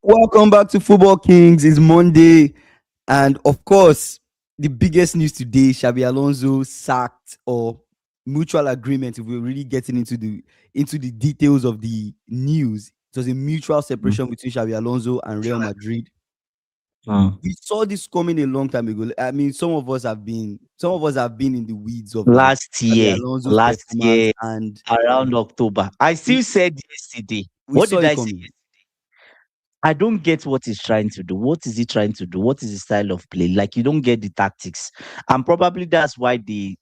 Welcome back to Football Kings. It's Monday, and of course, the biggest news today: Xabi Alonso sacked or mutual agreement. If we're really getting into the details of the news, it was a mutual Mm. separation between Xabi Alonso and Real Madrid. Mm. We saw this coming a long time ago. I mean, some of us have been in the weeds of Last Xabi year, Alonso's last performance, year and around October, I we still said yesterday. we What saw did it I say? coming. I don't get what he's trying to do. What is he trying to do? What is his style of play? Like you don't get the tactics, and probably that's why they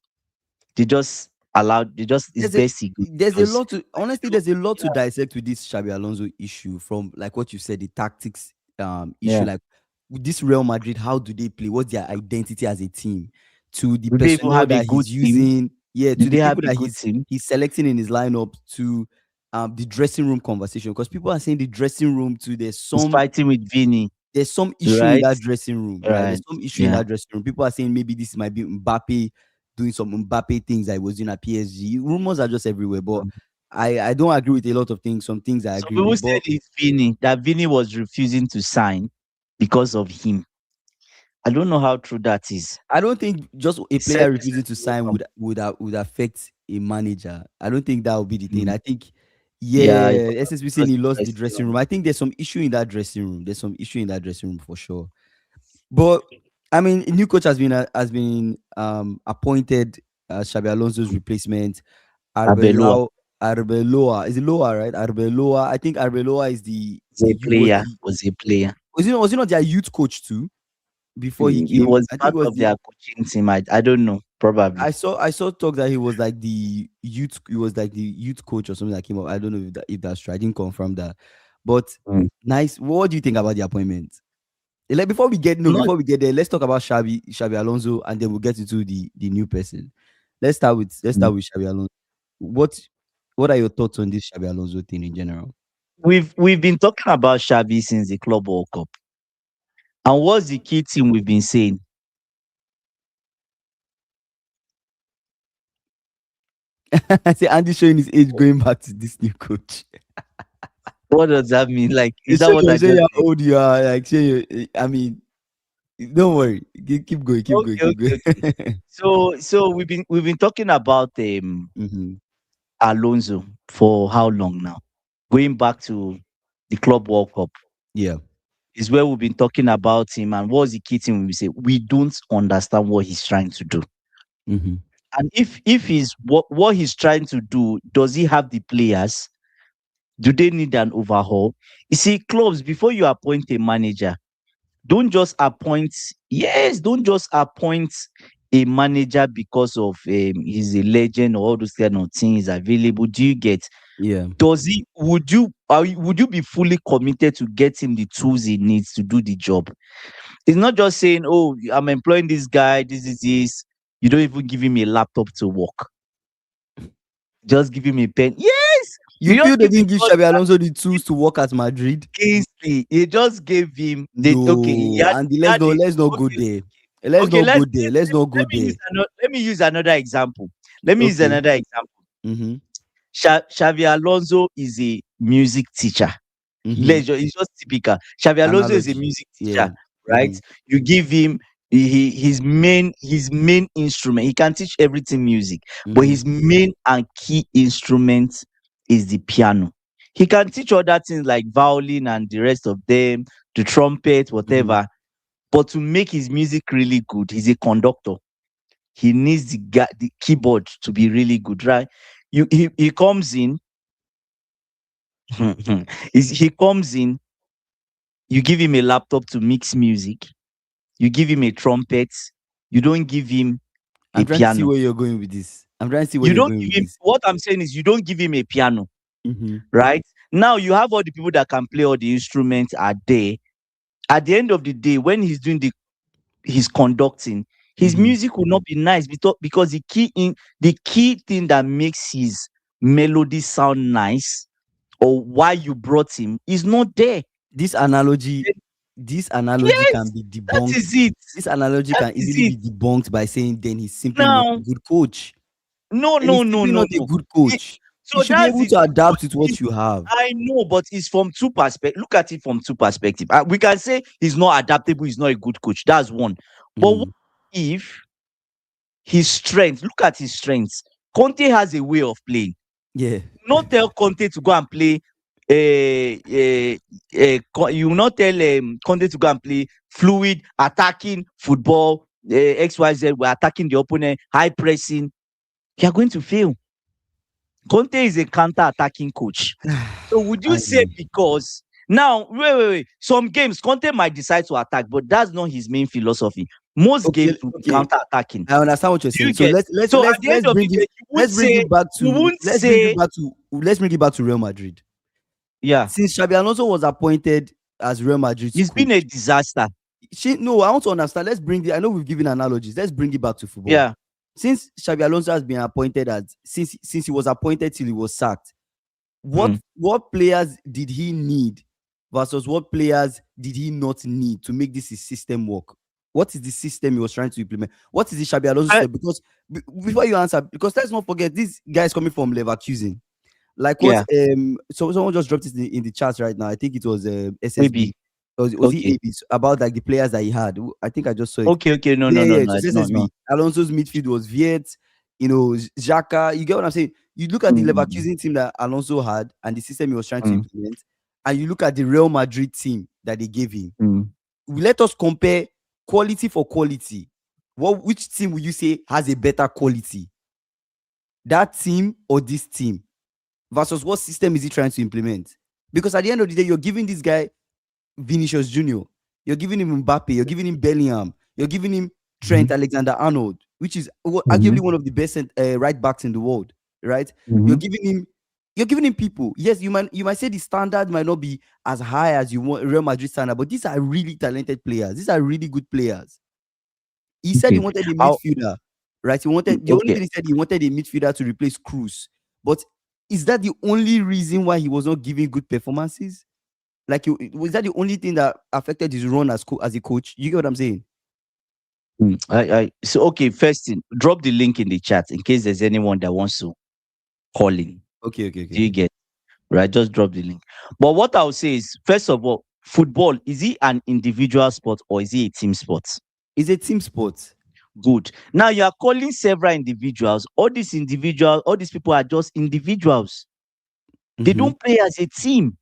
just allowed. They just it's there's a best he goes there's a because lot to honestly there's a lot to dissect with this Xabi Alonso issue, from like what you said, the tactics issue, yeah. like with this Real Madrid, how do they play, what's their identity as a team, to the Do they even personnel have a that good he's team? using, yeah, Do to the they have people a that good team? he's selecting in his lineup, to the dressing room conversation, because people are saying the dressing room too, He's fighting with Vini, there's some issue in right? that dressing room, right? There's Right. some issue in Yeah. that dressing room. People are saying maybe this might be Mbappe doing some Mbappe things that he was doing at PSG. Rumors are just everywhere, but Mm. I don't agree with a lot of things. Some things I Some agree people with, said but it's Vini, that Vini was refusing to sign because of him. I don't know how true that is. I don't think just a He said player this refusing is to so sign would affect a manager. I don't think that would be the thing. mm, I think, yeah, yeah, SSB saying because he the lost the dressing dressing room. room. I think there's some issue in that dressing room. There's some issue in that dressing room for sure. But I mean, a new coach has been appointed as Xabi Alonso's replacement. Arbeloa Arbeloa, is it Loa, right? Arbeloa. I think Arbeloa is the was a was player, the was a player. was he not their youth coach too before he He came? was I think part it was of the their coaching team. I don't know, probably. I saw talk that he was like the youth, he was like the youth coach or something that came up. I don't know if that's true. I didn't confirm that. But Mm. nice. What do you think about the appointment? Like, before we get no, Not before we get there, let's talk about Xabi Alonso, and then we'll get into the new person. Let's start mm. with Xabi Alonso. What what are your thoughts on this Xabi Alonso thing in general? We've been talking about Xavi since the Club World Cup. And what's the key thing we've been saying? I say Andy showing his age going back to this new coach. What does that mean? Like, is It's that what I showing just how said? old you are. Like, I mean, don't worry. Keep going. Keep going. Okay, Keep okay, okay. going. So we've been talking about hmm Alonso for how long now? Going back to the Club World Cup Yeah. is where we've been talking about him. And what's the key thing? We say we don't understand what he's trying to do. hmm And if he's what he's trying to do, does he have the players? Do they need an overhaul? You see, clubs, before you appoint a manager, don't just appoint, yes, don't just appoint a manager because of he's a legend or all those kind of things available. Do you get? Yeah. Does he would you be fully committed to get him the tools he needs to do the job? It's not just saying, oh, I'm employing this guy, this is this. You don't even give him a laptop to work. Just give him a pen. Yes, You you feel just they give the didn't give first Xabi Alonso the tools to work at Madrid? Kingsley. He just gave him the okay. No, Andy, let's not A, let's not go okay, there. Let's okay. not go there. Let's not go there. Let me use another example. Let me use Okay. another example. Mm-hmm. Xavi Alonso is a music teacher. Mm-hmm. It's just typical. Xavi Alonso is a Analogy. music Yeah. teacher, right? Mm-hmm. You give him his main instrument. He can teach everything music, but Mm-hmm. his main and key instrument is the piano. He can teach other things like violin and the rest of them, the trumpet, Mm-hmm. whatever. But to make his music really good, he's a conductor. He needs the keyboard to be really good, right? He comes in, he comes in, you give him a laptop to mix music, you give him a trumpet, you don't give him a I'm trying to see piano. where you're going with this. I'm trying to see where You you're don't going with give him this. what I'm saying is you don't give him a piano, Mm-hmm. right? Now you have all the people that can play all the instruments are there. At the end of the day, when he's doing his conducting, his Mm-hmm. music will not be nice because the key thing that makes his melody sound nice or why you brought him is not there. This analogy, this analogy can Yes, be that debunked. is it. This analogy That can is easily it. be debunked by saying then he's simply not a Now, good coach. no, Then no, he's no, simply no, not a no. good It- coach. You So should be that's able it. to adapt with what you have. I know, but it's from two perspectives. Look at it from two perspectives. We can say he's not adaptable, he's not a good coach. That's one. But what Mm, if his strength, look at his strengths. Conte has a way of playing. yeah. Not tell Conte to go and play. You will not tell Conte to go and play fluid attacking football. XYZ, we're attacking the opponent, high pressing. You are going to fail. Conte is a counter-attacking coach. So would you I say know. because now wait. Some games Conte might decide to attack, but that's not his main philosophy. Most Okay, games will be okay. counter-attacking. I understand what you're Do you saying. So get? So at the let's end of the bring it day, you won't say, let's bring it back to Real Madrid. yeah, Since Xabi Alonso was appointed as Real Madrid's it's been a coach, disaster. no, I want to understand. Let's bring it. I know we've given analogies. Let's bring it back to football. Yeah. Since Xabi Alonso has been appointed as since he was appointed till he was sacked, Mm. what players did he need versus what players did he not need to make this his system work? What is the system he was trying to implement? What is the Xabi Alonso I, system? Because before you answer, because let's not forget these guys coming from Leverkusen. Like what yeah, so someone just dropped it in the chat right now. I think it was SSB. maybe. Was he Okay. AB about like the players that he had? I think I just saw it. Okay. No, Yeah, no, no, yeah, it no, was no. SSB. Alonso's midfield was Viet, Xhaka. You get what I'm saying? You look at the Mm, Leverkusen team that Alonso had and the system he was trying to mm, implement, and you look at the Real Madrid team that they gave him. mm. Let us compare quality for quality. Which team would you say has a better quality? That team or this team? Versus what system is he trying to implement? Because at the end of the day, you're giving this guy Vinicius Junior, you're giving him Mbappe, you're giving him Bellingham, you're giving him Trent Mhm, Alexander-Arnold, which is arguably mhm, one of the best right backs in the world, right? You're mhm. giving him people. Yes, you might say the standard might not be as high as you want Real Madrid standard, but these are really talented players. These are really good players. He said he Okay. wanted a I'll, midfielder, right? He wanted the only okay. thing he said he wanted a midfielder to replace Cruz. But is that the only reason why he was not giving good performances? Like, was that the only thing that affected his run as a coach? You get what I'm saying? So okay, first thing, drop the link in the chat in case there's anyone that wants to call in. Okay, okay, Do you okay. get? Right? Just drop the link. But what I'll say is, first of all, football, is it an individual sport or is it a team sport? It's a team sport. Good. Now you are calling several individuals. All these people are just individuals. They Mm-hmm. don't play as a team.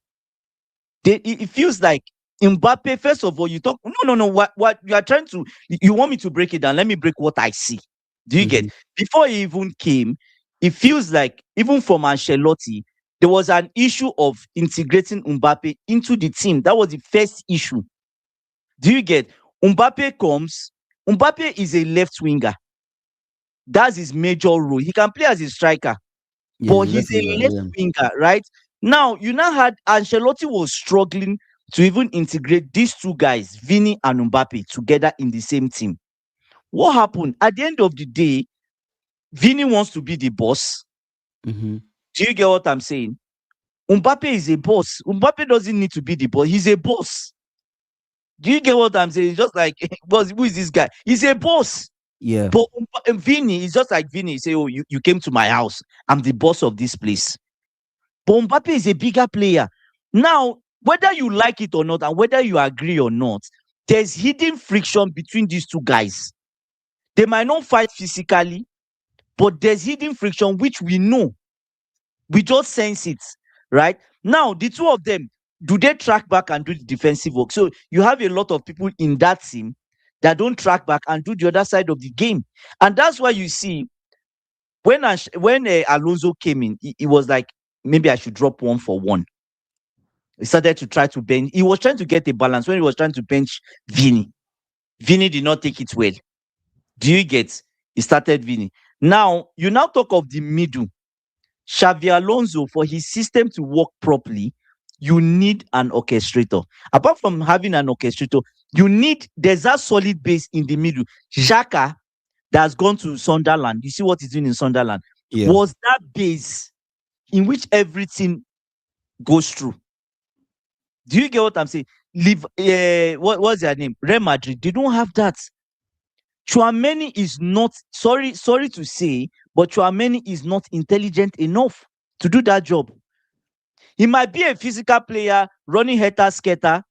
It feels like Mbappe. First of all, you talk. No. What you are trying to? You want me to break it down? Let me break what I see. Do you Mm-hmm. get? Before he even came, it feels like even from Ancelotti, there was an issue of integrating Mbappe into the team. That was the first issue. Do you get? Mbappe comes. Mbappe is a left winger. That's his major role. He can play as a striker, Yeah, but he's a he's left a winger. left Yeah. winger, right? Now, you now had Ancelotti was struggling to even integrate these two guys, Vini and Mbappe, together in the same team. What happened? At the end of the day, Vini wants to be the boss. Mm-hmm. Do you get what I'm saying? Mbappe is a boss. Mbappe doesn't need to be the boss. He's a boss. Do you get what I'm saying? It's just like, boss, who is this guy? He's a boss. Yeah. But Vini is just like Vini. Say, oh, you came to my house. I'm the boss of this place. But Mbappe is a bigger player. Now, whether you like it or not, and whether you agree or not, there's hidden friction between these two guys. They might not fight physically, but there's hidden friction which we know. We just sense it, right? Now, the two of them, do they track back and do the defensive work? So you have a lot of people in that team that don't track back and do the other side of the game. And that's why you see when Alonso came in, he was like, maybe I should drop 1 for 1. He started to try to bench. He was trying to get a balance when he was trying to bench Vini. Vini did not take it well. Do you get? He started Vini. Now, you now talk of the middle. Xavi Alonso, for his system to work properly, you need an orchestrator. Apart from having an orchestrator, there's that solid base in the middle. Xhaka, that has gone to Sunderland. You see what he's doing in Sunderland. Yeah. Was that base in which everything goes through. Do you get what I'm saying? What's their name? Real Madrid. They don't have that. Chouameni is not sorry to say, but Chouameni is not intelligent enough. to do that job. He might be a physical player, running header, skater,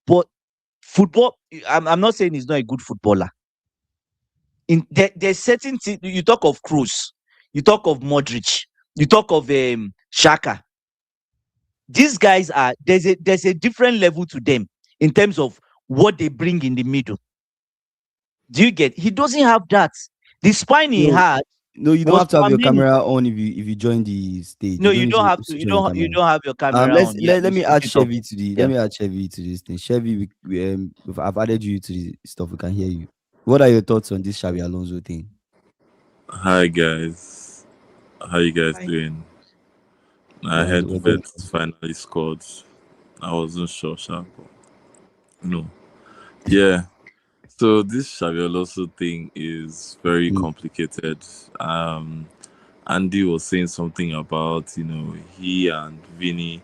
but football, I'm not saying he's not a good footballer. There's certain things. You talk of Kroos, you talk of Modric, you talk of Xhaka. These guys are there's a different level to them in terms of what they bring in the middle. Do you get? He doesn't have that. The spine he No, had no, you don't was have to have your Firmino. camera on if you join the stage. No, You don't you need don't to have to. switch on your You camera. don't have your camera Let's on. Yeah, let you me switch add it off. Chevy to the Yeah. let me add Chevy to this thing. Chevy, I've added you to the stuff. We can hear you. What are your thoughts on this Xabi Alonso thing? Hi guys, how you guys Hi. doing? I We're, heard we're good. Vets finally scored. I wasn't sure, sha, but no. Yeah. So this Xabi Alonso thing is very Mm, complicated. Andy was saying something about he and Vinny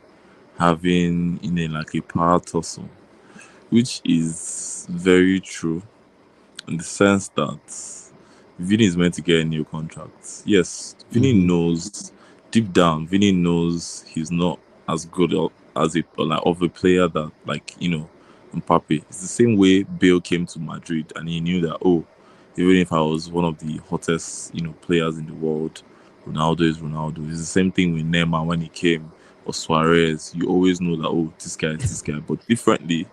having like a power tussle, which is very true in the sense that Vinny is meant to get a new contract. Yes, Vinny mhm, knows deep down. Vinny knows he's not as good as of a player that Mbappe. It's the same way Bale came to Madrid and he knew that even if I was one of the hottest players in the world, Ronaldo is Ronaldo. It's the same thing with Neymar when he came or Suarez. You always know that this guy is this guy, but differently.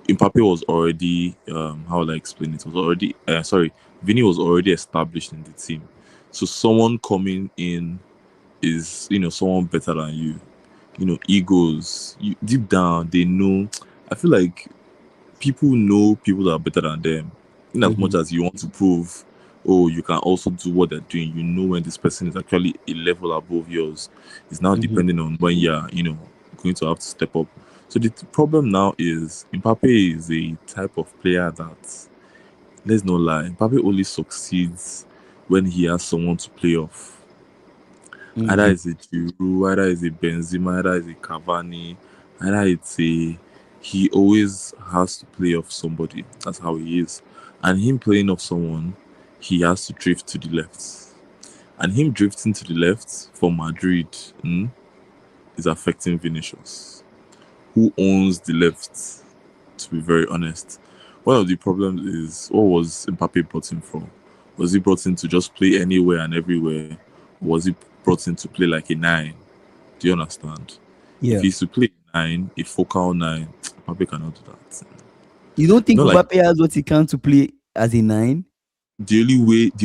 Mbappe was already how will I explain it? Was already Vinny was already established in the team. So someone coming in is someone better than you. Egos. Deep down they know. I feel like people know people that are better than them. In as much mhm, as you want to prove, you can also do what they're doing. You know when this person is actually a level above yours. It's now mhm, depending on when you're, going to have to step up. So the problem now is Mbappe is a type of player that, let's not lie, Mbappe only succeeds when he has someone to play off. Either mhm, it's a Giroud, either it's a Benzema, either it's a Cavani, either it's a he always has to play off somebody. That's how he is. And him playing off someone, he has to drift to the left. And him drifting to the left for Madrid is affecting Vinicius, who owns the left, to be very honest. One of the problems is what was Mbappe brought in for? Was he brought in to just play anywhere and everywhere? Or was he brought in to play like a nine? Do you understand? If yeah. he's to play a nine, a focal nine, Mbappe cannot do that. You don't think Not like Mbappe has what he can to play as a nine? the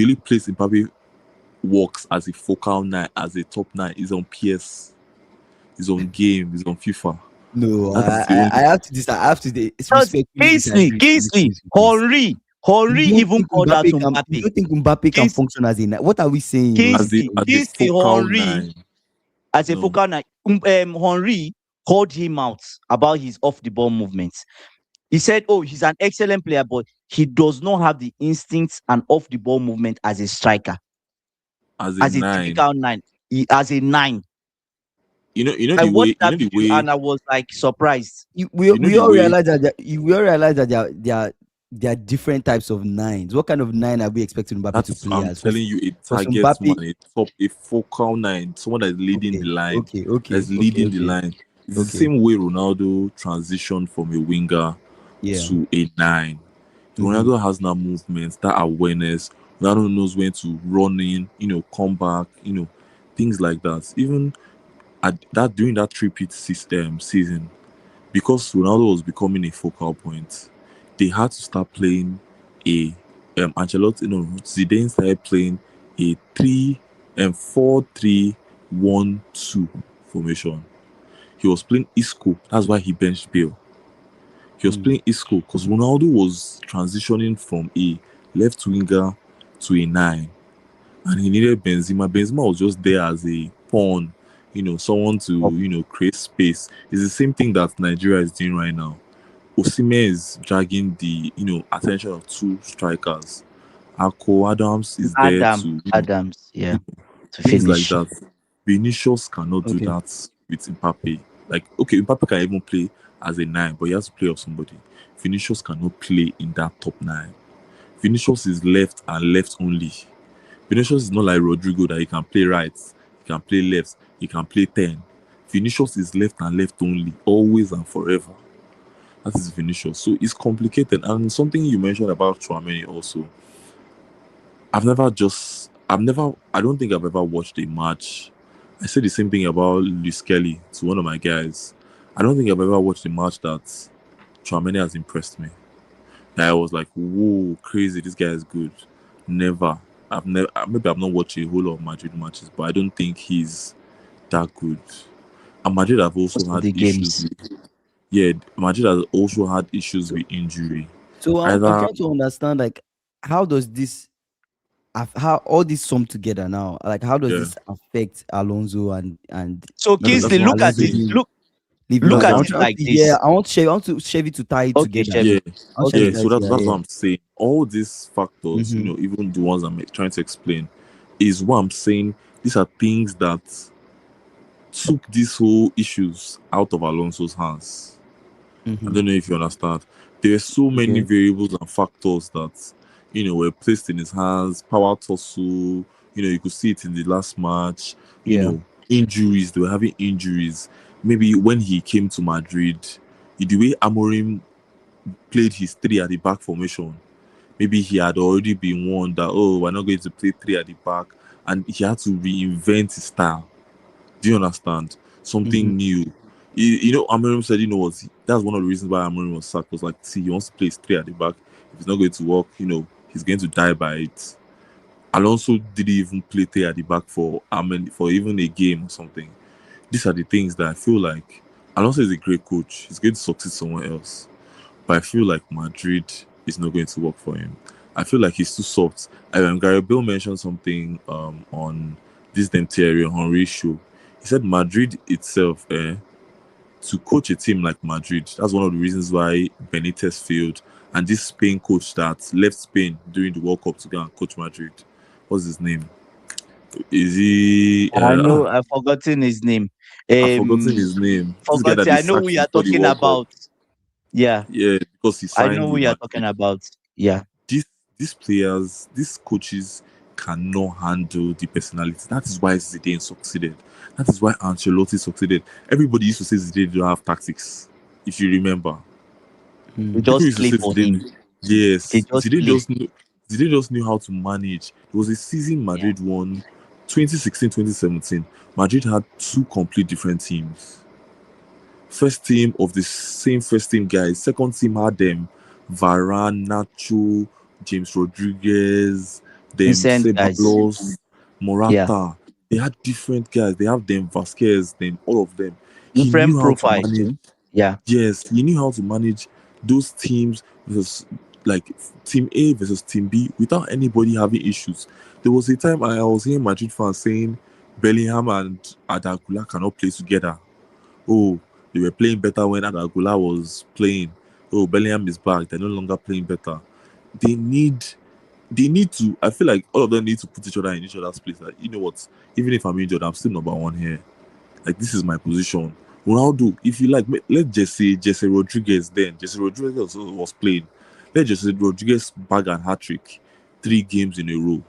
only place Mbappe works as a focal nine, as a top nine, is on PS, is on game, is on FIFA. No, That is the only. I have to Because respectfully Kingsley, disagree Kingsley, with this. Henry even called out You Mbappe. don't think Mbappe can function as a nine? What are we saying? All this? Kingsley, As a focal Henry nine. as a No, focal nine. Henry called him out about his off the ball movements. He said, "Oh, he's an excellent player, but he does not have the instincts and off the ball movement as a striker, as a as a nine. typical nine, as a nine." You know I the watched way that video and I was like surprised. you know We the all way realize that we all realize that there are different types of nines. What kind of nine are we expecting Mbappe to that's play I'm as? telling you, a Because target Mbappe, man, a focal nine, someone that's leading okay, the line, okay, okay, that's okay, leading the okay, line. It's the okay, same way Ronaldo transitioned from a winger yeah, to a nine. mm-hmm, Ronaldo has that movement, that awareness. Ronaldo knows when to run in, come back, things like that. Even at that during that three-peat season, because Ronaldo was becoming a focal point, they had to start playing a Ancelotti. No, Zidane started playing a 4-3-1-2 formation. He was playing Isco. That's why he benched Bale. He was mm, playing Isco because Ronaldo was transitioning from a left winger to a nine, and he needed Benzema. Benzema was just there as a pawn, someone to create space. It's the same thing that Nigeria is doing right now. Osimhen is dragging the attention of two strikers. Ako Adams is there to Adams, yeah, to things like finish. that. Vinicius cannot do okay, that with Mbappe. Like, okay, Mbappe can even play as a nine, but he has to play off somebody. Vinicius cannot play in that top nine. Vinicius is left and left only. Vinicius is not like Rodrigo that he can play right, he can play left, he can play 10. Vinicius is left and left only, always and forever. That is Vinicius. So it's complicated. And something you mentioned about Tchouaméni also, I don't think I've ever watched a match. I said the same thing about Luis Kelly to one of my guys. I don't think I've ever watched a match that Tchouaméni has impressed me. That I was like, whoa, crazy, this guy is good. Never. Maybe I've not watched a whole lot of Madrid matches, but I don't think he's that good. And Madrid have also Most of had the issues games. Madrid has also had issues with injury. So I'm Either trying to understand, like, how does this, how all this sum together now? Like, how does yeah, this affect Alonso and So that's Kingsley, what I'm look at Alonso it. saying. being Look leaving? That's at what I'm I'm it trying like to, yeah, this. I want Chevy to tie it Okay, together. Chevy. Yeah, I want Chevy Okay. to tie so it that's together. what I'm saying. All these factors, Mm-hmm. even the ones I'm trying to explain, is what I'm saying. These are things that took these whole issues out of Alonso's hands. I Mm-hmm. don't know if you understand. There are so many Okay. variables and factors that were placed in his hands. Power tussle. You could see it in the last match. Yeah. Injuries. They were having injuries. Maybe when he came to Madrid, the way Amorim played his three at the back formation, maybe he had already been warned that, oh, we're not going to play three at the back, and he had to reinvent his style. Do you understand? Mm-hmm. Something new. Amorim said, what? That's one of the reasons why Amorim was sacked. Was like, see, he wants to play his three at the back. If it's not going to work, he's going to die by it. Alonso didn't even play three at the back for even a game or something. These are the things that I feel like Alonso is a great coach. He's going to succeed somewhere else. But I feel like Madrid is not going to work for him. I feel like he's too soft. Gary Bill mentioned something on this Thierry Henry show. He said Madrid itself, to coach a team like Madrid, that's one of the reasons why Benitez failed. And this Spain coach that left Spain during the World Cup to go and coach Madrid, what's his name? Is he? I know I've forgotten his name. I've forgotten Um his name. This guy that Forgotten. they I know who sacked you are before the talking World Cup. about. Yeah, Yeah, because he I signed know who with you are Madrid. talking about. Yeah. These players, these coaches cannot handle the personality. That is why Zidane succeeded. That is why Ancelotti succeeded. Everybody used to say Zidane don't have tactics. If you remember, They Mm. people just used to play say for him. Zidane. They Yes, just play. Zidane just knew how to manage. There was a season Yeah. Madrid won 2016, 2017. Madrid had two complete different teams. First team of the same first team guys. Second team had them Varane, Nacho, James Rodriguez, them Decent guys. Ceballos, Yeah. Morata. They had different guys. They have them Vasquez, them all of them. He Different knew how to profiles manage. too. Yeah. Yes, he knew how to manage those teams versus like team A versus team B without anybody having issues. There was a time I was hearing Madrid fans saying Bellingham and Adagula cannot play together. Oh, they were playing better when Adagula was playing. Oh, Bellingham is back. They're no longer playing better. They need to. I feel like all of them need to put each other in each other's place. Like, you know what? Even if I'm injured, I'm still number one here. Like, this is my position. Ronaldo, if you like, let Jesse Rodriguez then. Jesse Rodriguez also was playing. Let Jesse Rodriguez bag and hat trick 3 games in a row.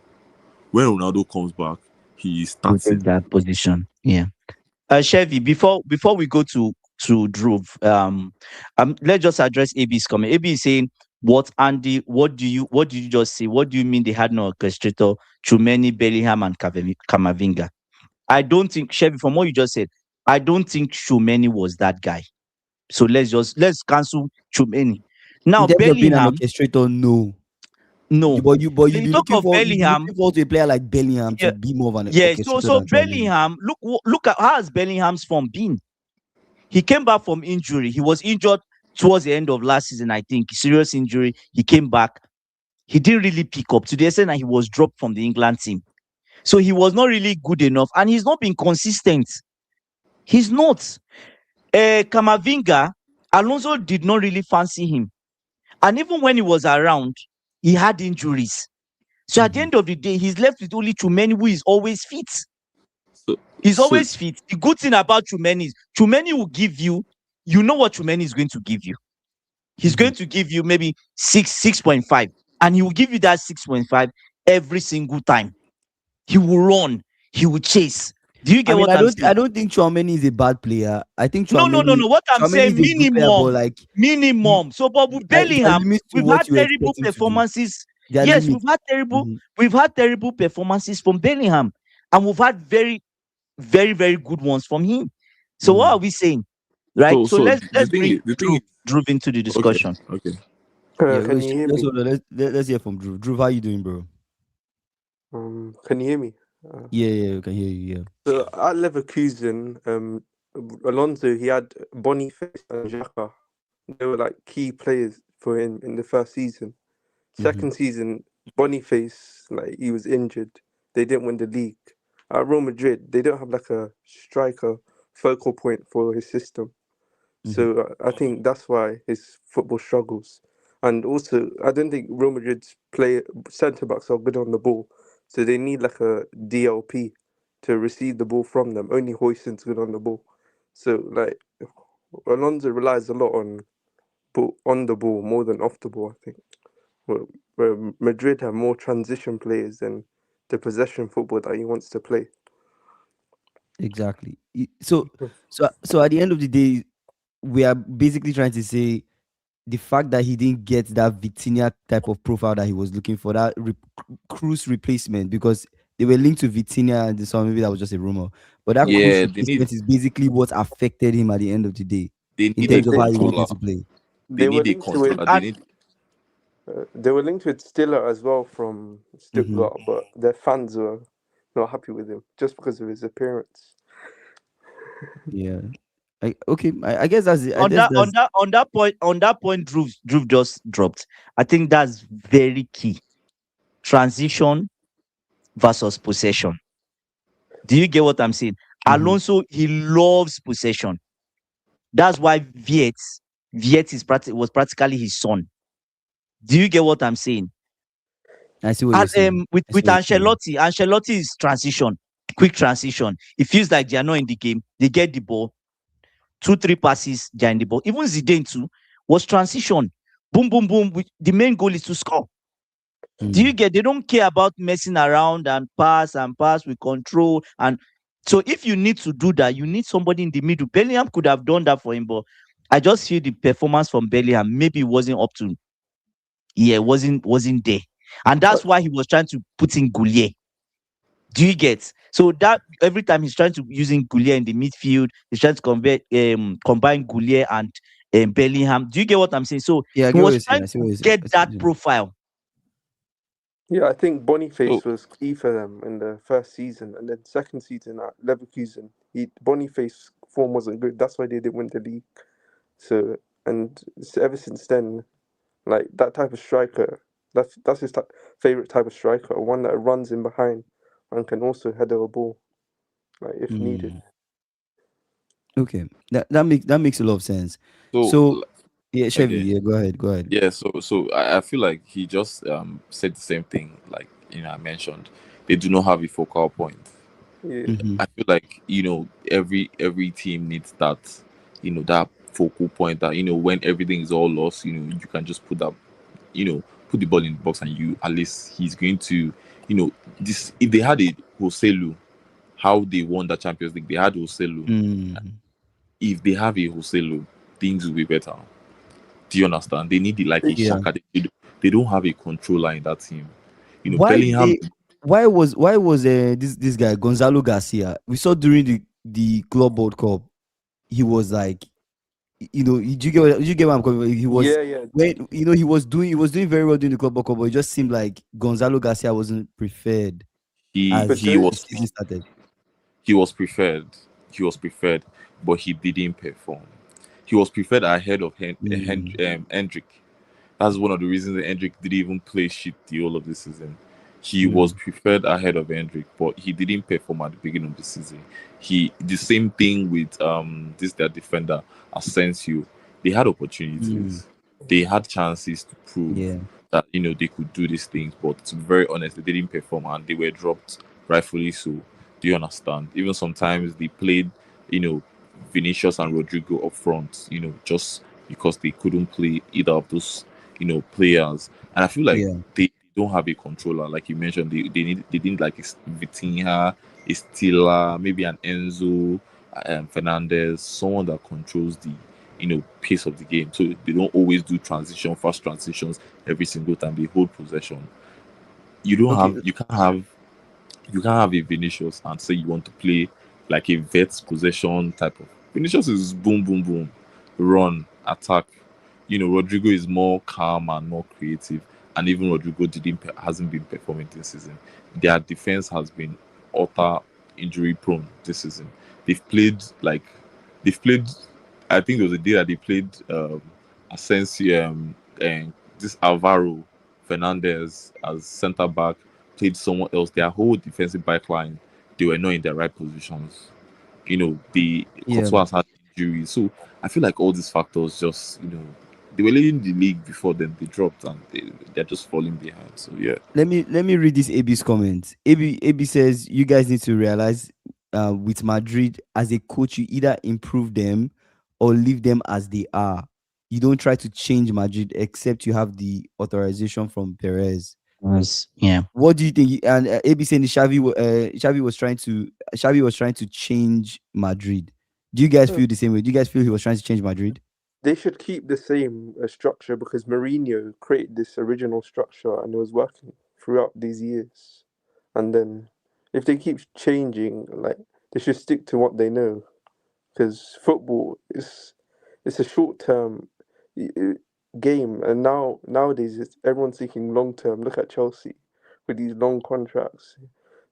When Ronaldo comes back, he is We starting. take that position. Yeah. Chevy, before we go to Dhruv, let's just address AB's comment. AB is saying, what Andy, what did you just say? What do you mean they had no orchestrator? Chumeni, Bellingham, and Kamavinga. I don't think, Chevy, from what you just said, I don't think Chumeni was that guy. So let's cancel Chumeni. Now In terms of being an Bellingham, orchestrator, no. no. But When you talk of you'd be Bellingham, looking forward to a player like Bellingham to yeah, be more of an yeah. orchestrator So than Tchouaméni. Bellingham, look at how has Bellingham's form been. He came back from injury. He was injured towards the end of last season, I think. Serious injury. He came back. He didn't really pick up to the extent that he was dropped from the England team. So he was not really good enough, and he's not been consistent. He's not. Kamavinga, Alonso did not really fancy him. And even when he was around, he had injuries. So at the end of the day, he's left with only Tchouaméni, who is always fit. So, He's so always fit. The good thing about Tchouaméni is Tchouaméni will give you, you know what Tchouaméni is going to give you. He's going to give you maybe 6.5, and he will give you that 6.5 every single time. He will run, he will chase. Do you get what I'm saying? I don't think Tchouaméni is a bad player. I think No. What I'm Tchouaméni saying, is a good player, but like minimum. So, but with there are Bellingham, limits to we've what had you terrible expect him to do. performances. There are Yes, limits. Mhm. we've had terrible performances from Bellingham, and we've had very, very, very good ones from him. So, what are we saying, right? So, So let's bring the thing is, Drew into the okay, discussion. okay. Yeah, Can wait, you hear let's me? hold on. Let's hear from Drew. Drew, how you doing, bro? Can you hear me? Yeah, we can hear you. Yeah. So at Leverkusen, Alonso, he had Boniface and Xhaka. They were like key players for him in the first season. Second season, Boniface, like he was injured. They didn't win the league. At Real Madrid, they don't have like a striker focal point for his system. So I think that's why his football struggles. And also, I don't think Real Madrid's centre backs are good on the ball. So they need like a DLP to receive the ball from them. Only Hoyson's good on the ball. So like Alonso relies a lot on the ball more than off the ball, I think. Where Madrid have more transition players than the possession football that he wants to play. Exactly. So at the end of the day, we are basically trying to say the fact that he didn't get that Vitinha type of profile that he was looking for, that Cruz replacement, because they were linked to Vitinha, and so maybe that was just a rumor. But that Cruz Yeah, replacement is basically what affected him at the end of the day they in need a terms of how he controller. wanted to play. They They were need a linked to it. controller. They need They were linked with Stiller as well from Stuttgart, but their fans were not happy with him just because of his appearance. Yeah. I guess that's it. I On guess that, that's on that point, Drew just dropped. I think that's very key. Transition versus possession. Do you get what I'm saying? Alonso, he loves possession. That's why Viet was practically his son. Do you get what I'm saying? I see what you're saying. With I see what you're saying. Ancelotti is transition, quick transition. It feels like they are not in the game. They get the ball, 2-3 passes, they're in the ball. Even Zidane too was transition. Boom, boom, boom. The main goal is to score. Do you get? They don't care about messing around and pass with control. And so if you need to do that, you need somebody in the middle. Bellingham could have done that for him, but I just feel the performance from Bellingham maybe wasn't up to. Yeah, wasn't there, and that's why he was trying to put in Goulier. Do you get? So that every time he's trying to using Goulier in the midfield, he's trying to combine Goulier and Bellingham. Do you get what I'm saying? So Yeah, I he get what was you're saying. trying I see what to you're saying. get that profile. Yeah, I think Boniface so was key for them in the first season, and then second season at Leverkusen, Boniface form wasn't good. That's why they didn't win the league. So ever since then, like that type of striker, that's his favorite type of striker, one that runs in behind and can also header a ball, like if needed. Okay, that makes a lot of sense. so So yeah, Chevy, okay. yeah, go ahead. Yeah, so I feel like he just said the same thing, like I mentioned. They do not have a focal point. Yeah, I feel like every team needs that, that focal point that when everything is all lost, you can just put that, put the ball in the box, and you at least he's going to, this if they had a Joselu, how they won the Champions League, they had Joselu. If they have a Joselu, things will be better. Do you understand? They need like a Yeah. Shaka. They don't have a controller in that team. Why Bellingham. why was this guy Gonzalo Garcia? We saw during the Club World Cup, he was like, did you get what I'm coming? He was yeah. when he was doing very well during the Club World Cup, but it just seemed like Gonzalo Garcia wasn't preferred He as But he don't the was season started. he was preferred. He was preferred, but he didn't perform. He was preferred ahead of Hendrick. That's one of the reasons that Hendrick didn't even play shit the whole of the season. He was preferred ahead of Hendrick, but he didn't perform at the beginning of the season. The same thing with their defender Asensio. They had opportunities, they had chances to prove that they could do these things, but to be very honest, they didn't perform and they were dropped, rightfully so. Do you understand? Even sometimes they played, Vinicius and Rodrigo up front, just because they couldn't play either of those players, and I feel like they don't have a controller, like you mentioned. They didn't like Vitinha, a Stila, maybe an Enzo, Fernandez, someone that controls the pace of the game. So they don't always do fast transitions every single time. They hold possession. Okay, You can't have a Vinicius and say you want to play like a vet possession type of. Vinicius is boom, boom, boom, run, attack. Rodrigo is more calm and more creative, and even Rodrigo hasn't been performing this season. Their defense has been utter injury prone this season. They've played like they've played. I think there was a day that they played Asensio and this Alvaro Fernandez as centre back, played someone else. Their whole defensive back line, they were not in their right positions. The yeah. Courtois had injuries. So I feel like all these factors just, they were leading the league before then they dropped and they're just falling behind. So yeah. Let me read this AB's comment. AB says you guys need to realize with Madrid as a coach, you either improve them or leave them as they are. You don't try to change Madrid except you have the authorization from Perez. Yeah. What do you think? And AB saying Xavi was trying to change Madrid. Do you guys feel the same way? Do you guys feel he was trying to change Madrid? They should keep the same structure because Mourinho created this original structure and it was working throughout these years. And then if they keep changing, like they should stick to what they know because football is it's a short term game, and nowadays everyone's thinking long term. Look at Chelsea with these long contracts.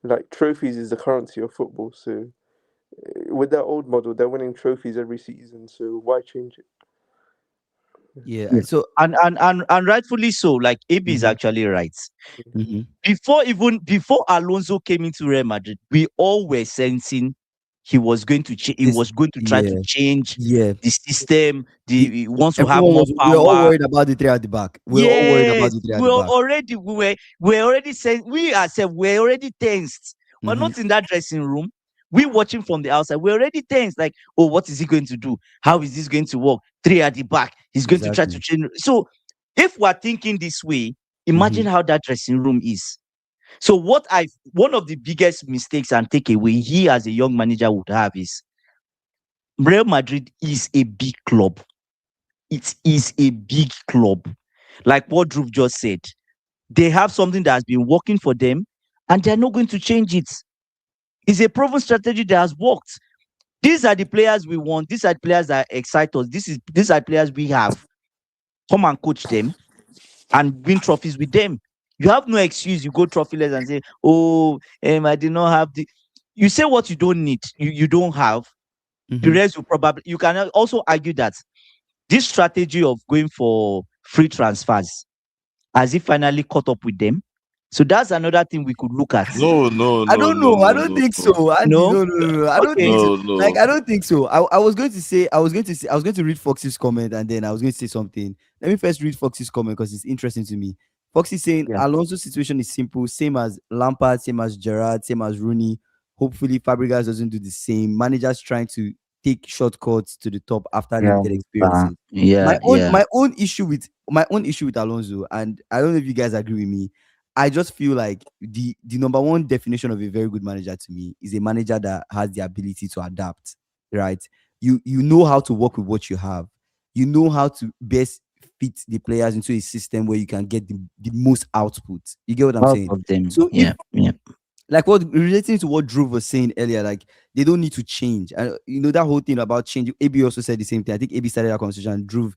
Like trophies is the currency of football, so with their old model, they're winning trophies every season. So why change it? Yeah. Yeah. So And rightfully so. Like AB is Mhm. actually right. Mhm. Before Alonso came into Real Madrid, we all were sensing he was going to he This- was going to try to yeah, change yeah. the system. The, He wants to have everyone more we were all power. worried about the three at the back. We were all worried about Yes, the three at the back. we already saying we ourselves we're already tensed. We're Mhm. not in that dressing room. We watching from the outside. We're already tense. Like, oh, what is he going to do? How is this going to work? Three at the back. He's going to try to Exactly. change. So, if we're thinking this way, imagine how that dressing room is. So, one of the biggest mistakes and takeaway he as a young manager would have is Real Madrid is a big club. It is a big club. Like what Drew just said, they have something that has been working for them and they're not going to change it. It's a proven strategy that has worked. These are the players we want. These are the players that excite us. These are players we have. Come and coach them and win trophies with them. You have no excuse. You go trophyless and say, "Oh, I did not have the." You say what you don't need. You don't have. The rest will probably. You can also argue that this strategy of going for free transfers has it finally caught up with them. So that's another thing we could look at. No, no, I no, don't no, know. I no, don't no, think no. so, Andy. No? No. I don't Okay. think so. No, Like, no. I don't think so. I was going to say, I was going to read Fox's comment and then I was going to say something. Let me first read Fox's comment because it's interesting to me. Fox is saying Yeah. Alonso's situation is simple, same as Lampard, same as Gerrard, same as Rooney. Hopefully, Fabregas doesn't do the same. Managers trying to take shortcuts to the top after Yeah. limited experiences. Yeah. My own issue with Alonso, and I don't know if you guys agree with me. I just feel like the number one definition of a very good manager to me is a manager that has the ability to adapt, right? You know how to work with what you have. You know how to best fit the players into a system where you can get the most output. You get what I'm Out saying? of them. So if Yeah. Yeah. like what relating to what Drew was saying earlier, like they don't need to change. And that whole thing about change. AB also said the same thing. I think AB started that conversation. And Drew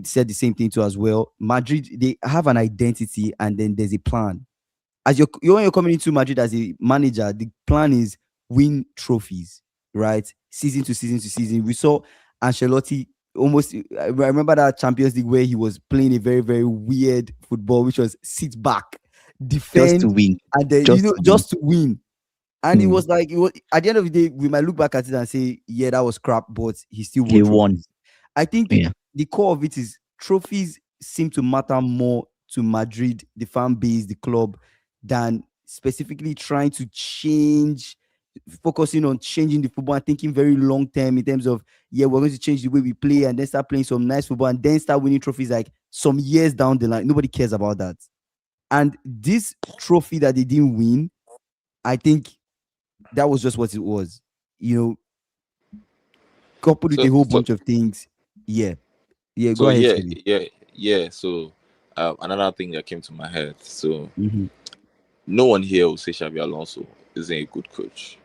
said the same thing too as well. Madrid, they have an identity, and then there's a plan. As when you're coming into Madrid as a manager, the plan is win trophies, right? Season to season to season. We saw Ancelotti almost. I remember that Champions League where he was playing a very very weird football, which was sit back, Just to defend, win. and then Just to win. just to win. And it Mm. was like at the end of the day, we might look back at it and say, yeah, that was crap, but he still won He trophies. won. I think Yeah. the core of it is trophies seem to matter more to Madrid, the fan base, the club, than specifically trying to focusing on changing the football and thinking very long term in terms of, yeah, we're going to change the way we play and then start playing some nice football and then start winning trophies like some years down the line. Nobody cares about that. And this trophy that they didn't win, I think that was just what it was. You know, coupled with So a whole so bunch of things. Yeah, yeah. Go so ahead, yeah, Shelly. yeah. So another thing that came to my head. So Mm-hmm. no one here will say Xabi Alonso isn't a good coach.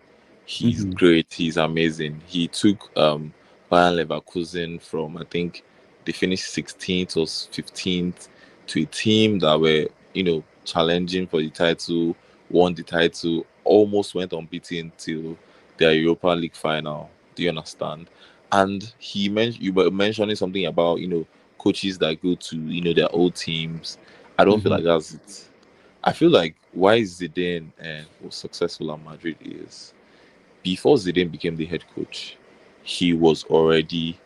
He's Mm-hmm. great. He's amazing. He took Bayern Leverkusen from, I think they finished 16th or 15th, to a team that were challenging for the title, won the title, almost went unbeaten till their Europa League final. Do you understand? And you were mentioning something about coaches that go to their old teams. I don't feel Mm-hmm. like that's it. I feel like why Zidane was successful at Madrid is before Zidane became the head coach, he was already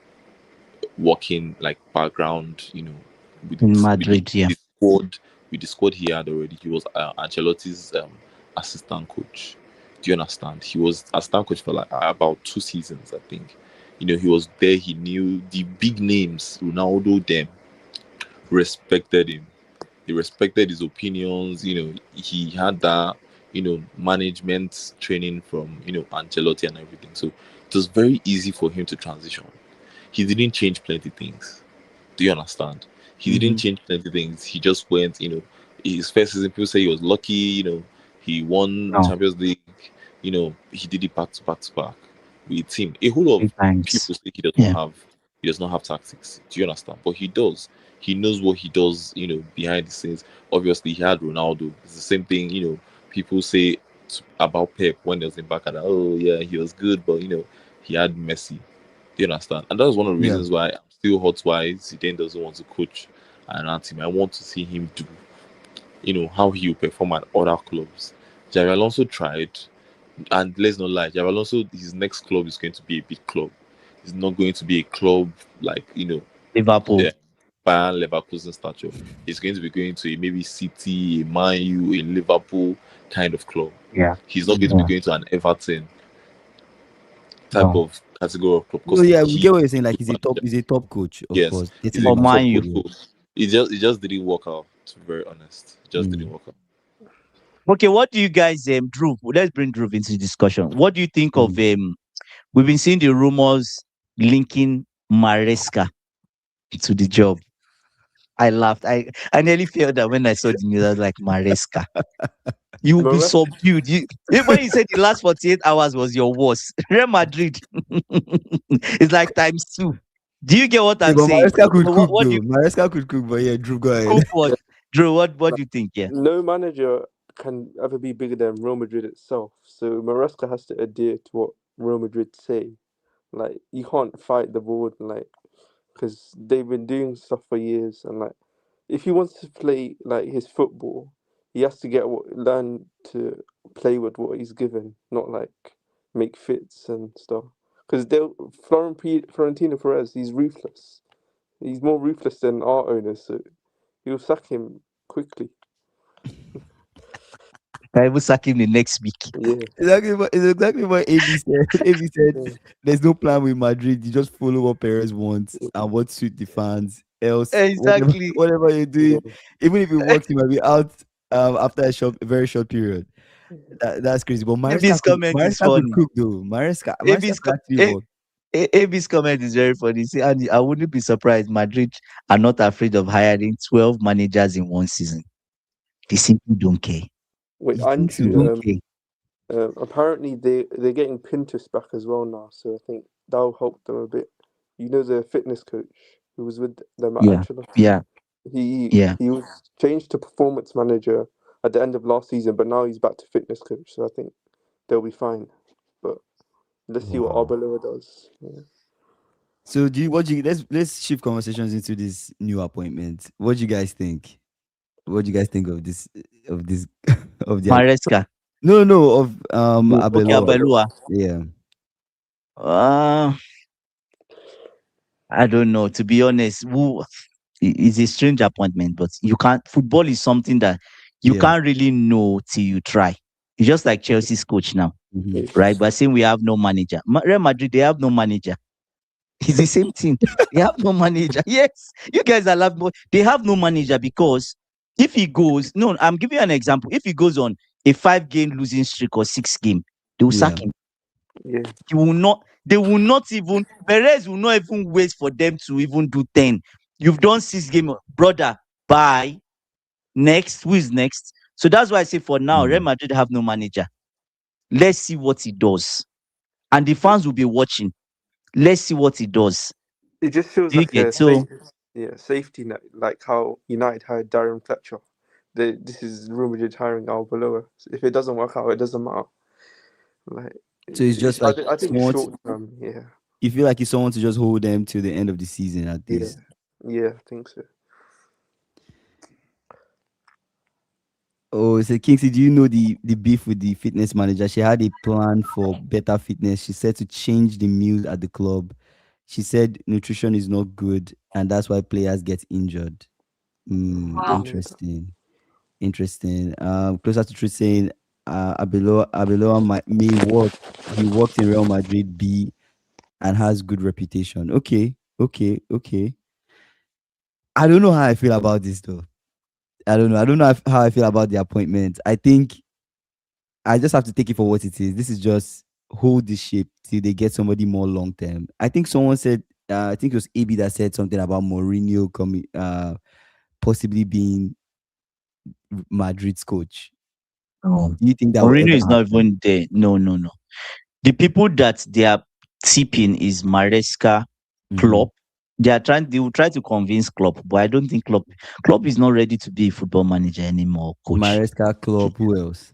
working like background, with In with the, Madrid, yeah. the squad, with the squad he had already. He was Ancelotti's assistant coach. Do you understand? He was assistant coach for like about 2 seasons, I think. He was there. He knew the big names. Ronaldo, them respected him. They respected his opinions. He had that, management training from, Ancelotti and everything. So it was very easy for him to transition. He didn't change plenty things. Do you understand? He didn't Mm-hmm. change plenty things. He just went, his first season, people say he was lucky, he won No, Champions League, he did it back to back to back with a team. A whole lot three of times. people say Yeah. he does not have tactics. Do you understand? But he does. He knows what he does, behind the scenes. Obviously, he had Ronaldo. It's the same thing, people say about Pep when he was in Barca. Oh, yeah, he was good, but, he had Messi. Do you understand? And that was one of the Yeah. reasons why I'm still hot why Zidane doesn't want to coach another team. I want to see him do, how he will perform at other clubs. Xabi Alonso tried, and let's not lie, Xabi Alonso, his next club is going to be a big club. It's not going to be a club like, Liverpool. the Bayern Leverkusen stature. He's going to be going to maybe City, a Man U, a Liverpool kind of club. Yeah. He's not going to be Yeah. going to an Everton type No. of category of club No, because yeah, we he get what you're saying. Like good he's a top, manager. he's a top coach, of Yes, course. he's Getting a For him out. Man top U. coach. Yeah. So it just didn't work out. To be very honest, it just didn't Mm. work out. Okay, what do you guys Drew? Let's bring Drew into the discussion. What do you think of Mm. we've been seeing the rumors linking Maresca to the job. I laughed. I nearly felt that when I saw the news. I was like, Maresca, you will be Mares- subdued. When you said the last 48 hours was your worst, Real Madrid, it's like times two. Do you get what Yeah, I'm but saying? Maresca could cook What do though. you Maresca could cook, but yeah, Drew, go ahead. cook for? Drew, what do you think? Yeah. no manager can ever be bigger than Real Madrid itself. So Maresca has to adhere to what Real Madrid say. Like you can't fight the board, like because they've been doing stuff for years, and like if he wants to play like his football, he has to learn to play with what he's given, not like make fits and stuff. Because Florentino Perez, he's ruthless. He's more ruthless than our owners, so he'll sack him quickly. I will sack him the next week. Yeah, It's exactly what AB said. AB said yeah, there's no plan with Madrid. You just follow what Perez wants and what suit the fans. Else, whatever Exactly. whatever you're doing, yeah. even if it works, he might be out after a very short period. That's crazy. But AB's comment is Maresca could funny. cook though. Maresca AB's, could co- actually A- work. AB's comment is very funny. See, and I wouldn't be surprised. Madrid are not afraid of hiring 12 managers in one season. They simply don't care. Wait, You think They so? don't Andrew. care. Apparently they're getting Pintus back as well now, so I think that'll help them a bit. You know the fitness coach who was with them at Yeah. Ancelotti. Yeah. He Yeah. he was changed to performance manager at the end of last season, but now he's back to fitness coach. So I think they'll be fine. But let's see what Wow. Arbeloa does. Yeah. So let's shift conversations into this new appointment. What do you guys think? What do you guys think of this of the Maresca. no of Okay, Arbeloa? Arbeloa. Abalua. Yeah. Uh, I don't know. To be honest, it's a strange appointment, but you can't. Football is something that you Yeah. can't really know till you try. It's just like Chelsea's coach now, Mhm. right? But saying we have no manager. Real Madrid, they have no manager. It's the same thing. They have no manager. Yes, you guys are laughing, but they have no manager because if he goes, no, I'm giving you an example. If he goes on a 5-game losing streak or 6 game, They will Yeah. sack him. Yeah. He will not. They will not even. Perez will not even wait for them to even do 10. You've done 6 games, brother. Bye. Next, who is next? So that's why I say for now, Real Madrid have no manager. Let's see what he does, and the fans will be watching. Let's see what he does. It just feels Do you like get a so? safety net, like how United hired Darren Fletcher. This is Real Madrid hiring Arbeloa. So if it doesn't work out, it doesn't matter. Like So it's just like I think it's someone. short term. Yeah, You feel like it's someone to just hold them till the end of the season at yeah, least. yeah. I think so. Oh, so Kingsley, do you know the beef with the fitness manager? She had a plan for better fitness. She said to change the meals at the club. She said nutrition is not good, and that's why players get injured. I didn't know that. Interesting. Interesting. Closer to truth saying, Arbeloa may work. He worked in Real Madrid B and has good reputation. Okay, okay, okay. I don't know how I feel about this though. I don't know. I don't know how I feel about the appointment. I think I just have to take it for what it is. This is just hold the ship till they get somebody more long term. I think someone said, I think it was AB that said something about Mourinho coming, possibly being Madrid's coach. No. Do you think that will Mourinho ever is not happen? even there. No, no, no. The people that they are tipping is Maresca, Mhm. Klopp. They will try to convince Klopp, but I don't think Klopp is not ready to be a football manager anymore, coach. Maresca Club. Who else?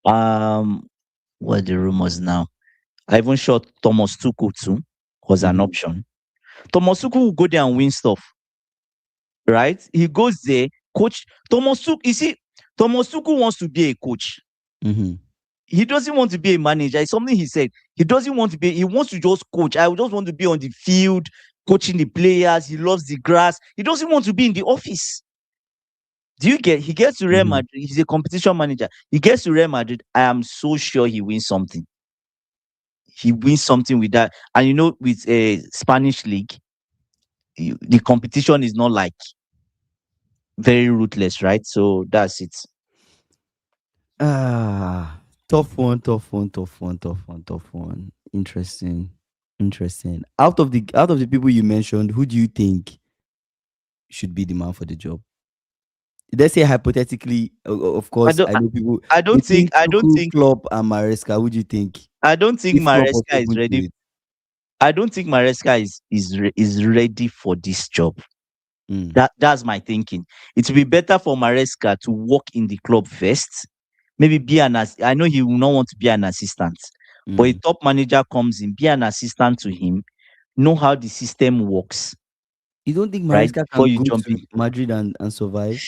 Um, what are the rumors now? I even shot Thomas Tuchel too was an Mhm. option. Thomas Tuchel will go there and win stuff, right? He goes there, coach. Thomas Tuchel, you see, Thomas Tuchel wants to be a coach. Mhm. He doesn't want to be a manager. It's something he said. He doesn't want to be, he wants to just coach. I just want to be on the field, coaching the players. He loves the grass. He doesn't want to be in the office. Do you get? He gets to Real Mhm. Madrid. He's a competition manager. He gets to Real Madrid. I am so sure he wins something. He wins something with that. And you know, with a Spanish league, the competition is not like very ruthless, right? So that's it. Tough one, tough one, tough one, tough one, tough one. Interesting. Interesting. Out of the people you mentioned, who do you think should be the man for the job? Let's say hypothetically, of I course, don't. I know people I don't think. between I don't Tuchel, think. Klopp, and Maresca. Who do you think? I don't think If Klopp was Maresca is open to ready. it, I don't think Maresca is ready for this job. mm, That's my thinking. It will be better for Maresca to work in the club first. Maybe be I know he will not want to be an assistant, but a mm. top manager comes in, be an assistant to him, know how the system works, You don't think right? Maresca Before can you go jump in. to Madrid and survive?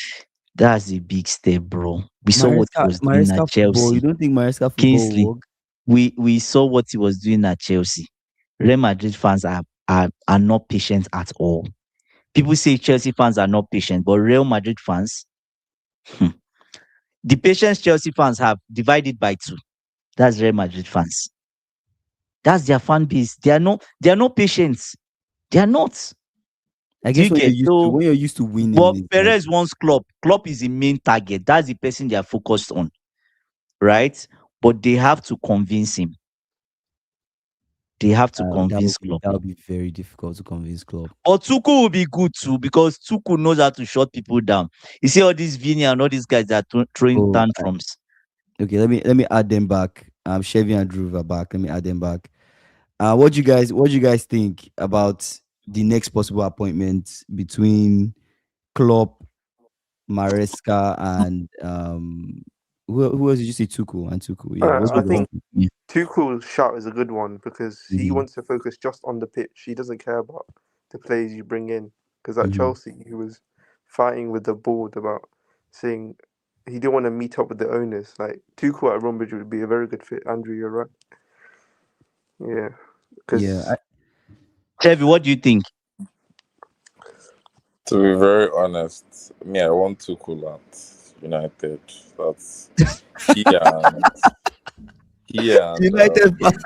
That's a big step, bro. We saw what he was doing at Maresca football. You Chelsea. don't think Maresca football will Kingsley, work? we saw what he was doing at Chelsea. Real Madrid fans are not patient at all. People say Chelsea fans are not patient, but Real Madrid fans, the patience Chelsea fans have divided by two. That's Real Madrid fans. That's their fan base. They are not patient. They are not. I Do you guess get so? when you're used to winning, But it's like Perez wants Klopp. Klopp is the main target. That's the person they are focused on, right? But they have to convince him. They have to convince Klopp. that would be very difficult to convince club. But Tuku will be good too because Tuku knows how to shut people down. You see all these Vini and all these guys that are throwing Oh, tantrums. okay. Let me add them back. Chevy and Drew are back. Let me add them back. What do you guys think about the next possible appointment between Klopp, Maresca, and who else did you say Tuchel and Tuchel? Yeah, those I were the think two. Yeah. Tuchel's shout is a good one because he Mm-hmm. wants to focus just on the pitch. He doesn't care about the players you bring in. Because at Mm-hmm. Chelsea, he was fighting with the board about saying he didn't want to meet up with the owners. Like Tuchel at Bromwich would be a very good fit. Andrew, you're right. Yeah, Yeah, because Chevy, what do you think? To be very honest, me, I want Tuchel at United. That's he and he and United fans.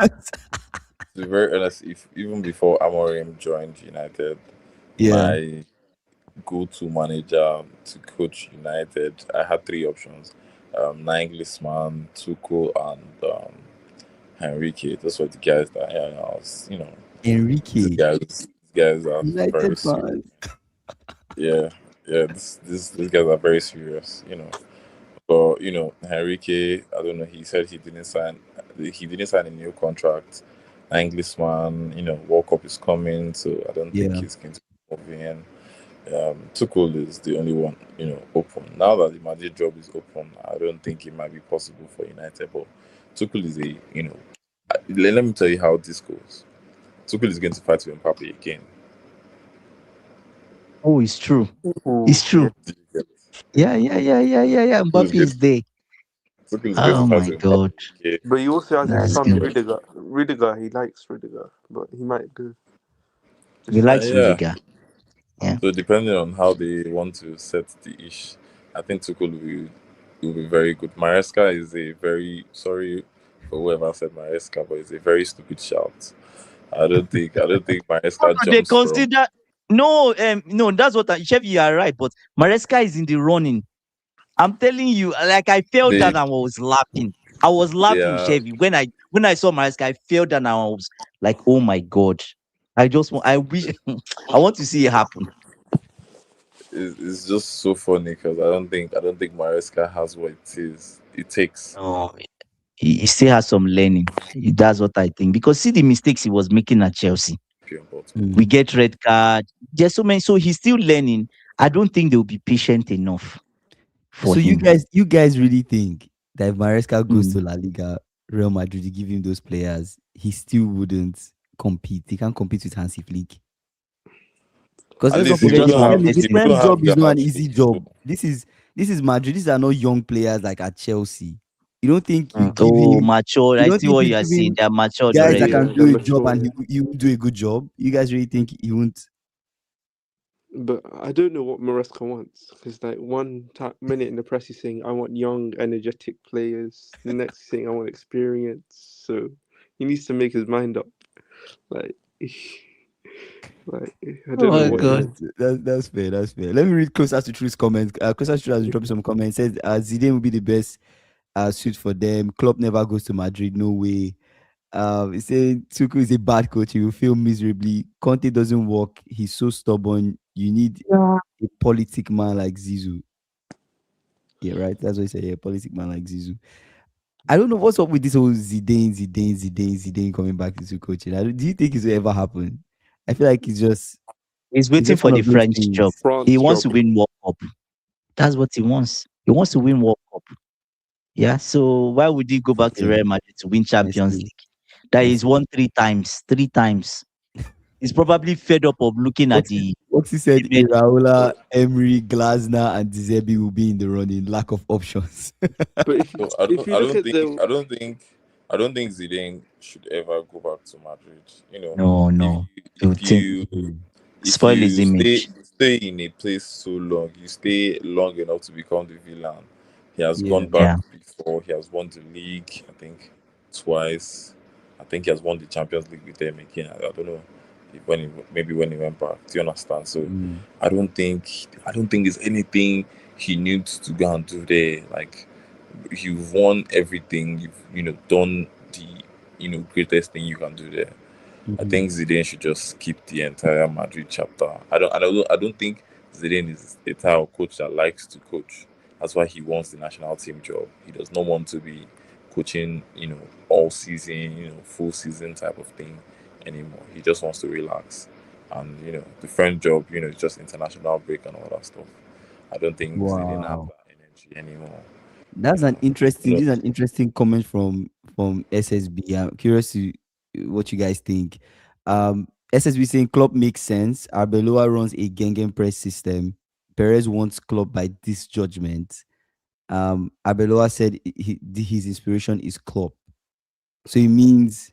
to be very honest, if even before Amorim joined United, Yeah. my go-to manager to coach United, I had three options: Nagelsmann, Tuchel, and Henrique. Those were the guys that I was, these Enrique, guys, these guys are very United serious. fans. Yeah, yeah. These guys are very serious. But Henrique, I don't know. He said he didn't sign. He didn't sign a new contract. Englishman, World Cup is coming, so I don't think Yeah. he's going to move in. Tuchel is the only one, open. Now that the Madrid job is open, I don't think it might be possible for United. But Tuchel is let me tell you how this goes. Tuchel is going to fight with Mbappe again. Oh, it's true. Ooh, It's true. Did you get it? Yeah. Tuchel is Mbappe going is to, there. Tuchel is going to Oh fight my with Mbappe God. again. but he also has his That's son good. Yeah, Rudiger. Rudiger, he likes Rudiger, but he might go. He Just saying. likes yeah. Rudiger. Yeah. So depending on how they want to set the ish, I think Tuchel will be very good. Maresca is a very sorry for whoever said Maresca, but it's a very stupid shout. I don't think No, Maresca no, they jumps from. consider no, that's what Chef, you are right, but Maresca is in the running. I'm telling you, like I fell They down and was laughing. I was they laughing, are Chevy. When I saw Maresca, I fell down and I was like, oh my God. I wish I want to see it happen. it's just so funny because I don't think Maresca has what it takes. No, he still has some learning. That's what I think. Because see the mistakes he was making at Chelsea. But We Mm. get red card. There's so many. So he's still learning. I don't think they'll be patient enough for So you him. guys, you guys really think that if Maresca goes Mm. to La Liga, Real Madrid, you give him those players, he still wouldn't compete. He can't compete with Hansi Flick. Because at let's not least They he forget, just wouldn't want have The he person. Prem wouldn't have job is not an Garnacho. easy So job. This is Madrid. These are not young players like at Chelsea. You don't think you give Oh, him? mature. You I don't see think what you you are give saying. him They are matured guys that already. can Yeah, they're do a job mature. and Yeah. he will do a good job? You guys really think he won't? But I don't know what Maresca wants because, like, minute in the press he's saying, "I want young, energetic players." The next thing, "I want experience." So he needs to make his mind up. Like, like I Oh don't know my what he God. wants. That's fair. That's fair. Let me read closer to truth's comment. Closer to truth has dropped some comments. Says Zidane will be the best suit for them. Klopp never goes to Madrid. No way. He said Tuchel is a bad coach. He will fail miserably. Conte doesn't work. He's so stubborn. You need a politic man like Zizou. Yeah, right. That's what he said. Yeah, politic man like Zizou. I don't know what's up with this whole Zidane coming back into coaching. Do you think it will ever happen? I feel like He's it's waiting just for one the of those French job. things. He France wants job. to win World Cup. That's what he wants. He wants to win World Cup. Yeah. So why would he go back to Okay, Real Madrid to win I Champions see. League? That I he's see. won three times. Three times. He's probably fed up of looking at the What he said, image. Iraola, Emery, Glasner, and Dzerbi will be in the running. Lack of options. But So I if don't you I look don't at think the I don't think I don't think Zidane should ever go back to Madrid. No, If no. you You if think you Mhm. if spoil his you stay image. stay in a place so long, you stay long enough to become the villain. He has Yeah. gone back Yeah. before. He has won the league, I think, twice. I think he has won the Champions League with them again. I don't know if maybe when he went back. Do you understand? So Mm. I don't think there's anything he needs to go and do there. Like you've won everything. You've done the greatest thing you can do there. I Mhm. think Zidane should just skip the entire Madrid chapter. I don't think Zidane is a type of coach that likes to coach. That's why he wants the national team job. He does not want to be coaching, all season, full season type of thing anymore. He just wants to relax. And the French job, is just international break and all that stuff. I don't think Zidane has Wow. that energy anymore. That's an You interesting. know, This is an interesting comment from SSB. I'm curious to what you guys think. SSB saying Klopp makes sense. Arbeloa runs a Gengen press system. Perez wants Klopp by this judgment. Arbeloa said his inspiration is Klopp. So it means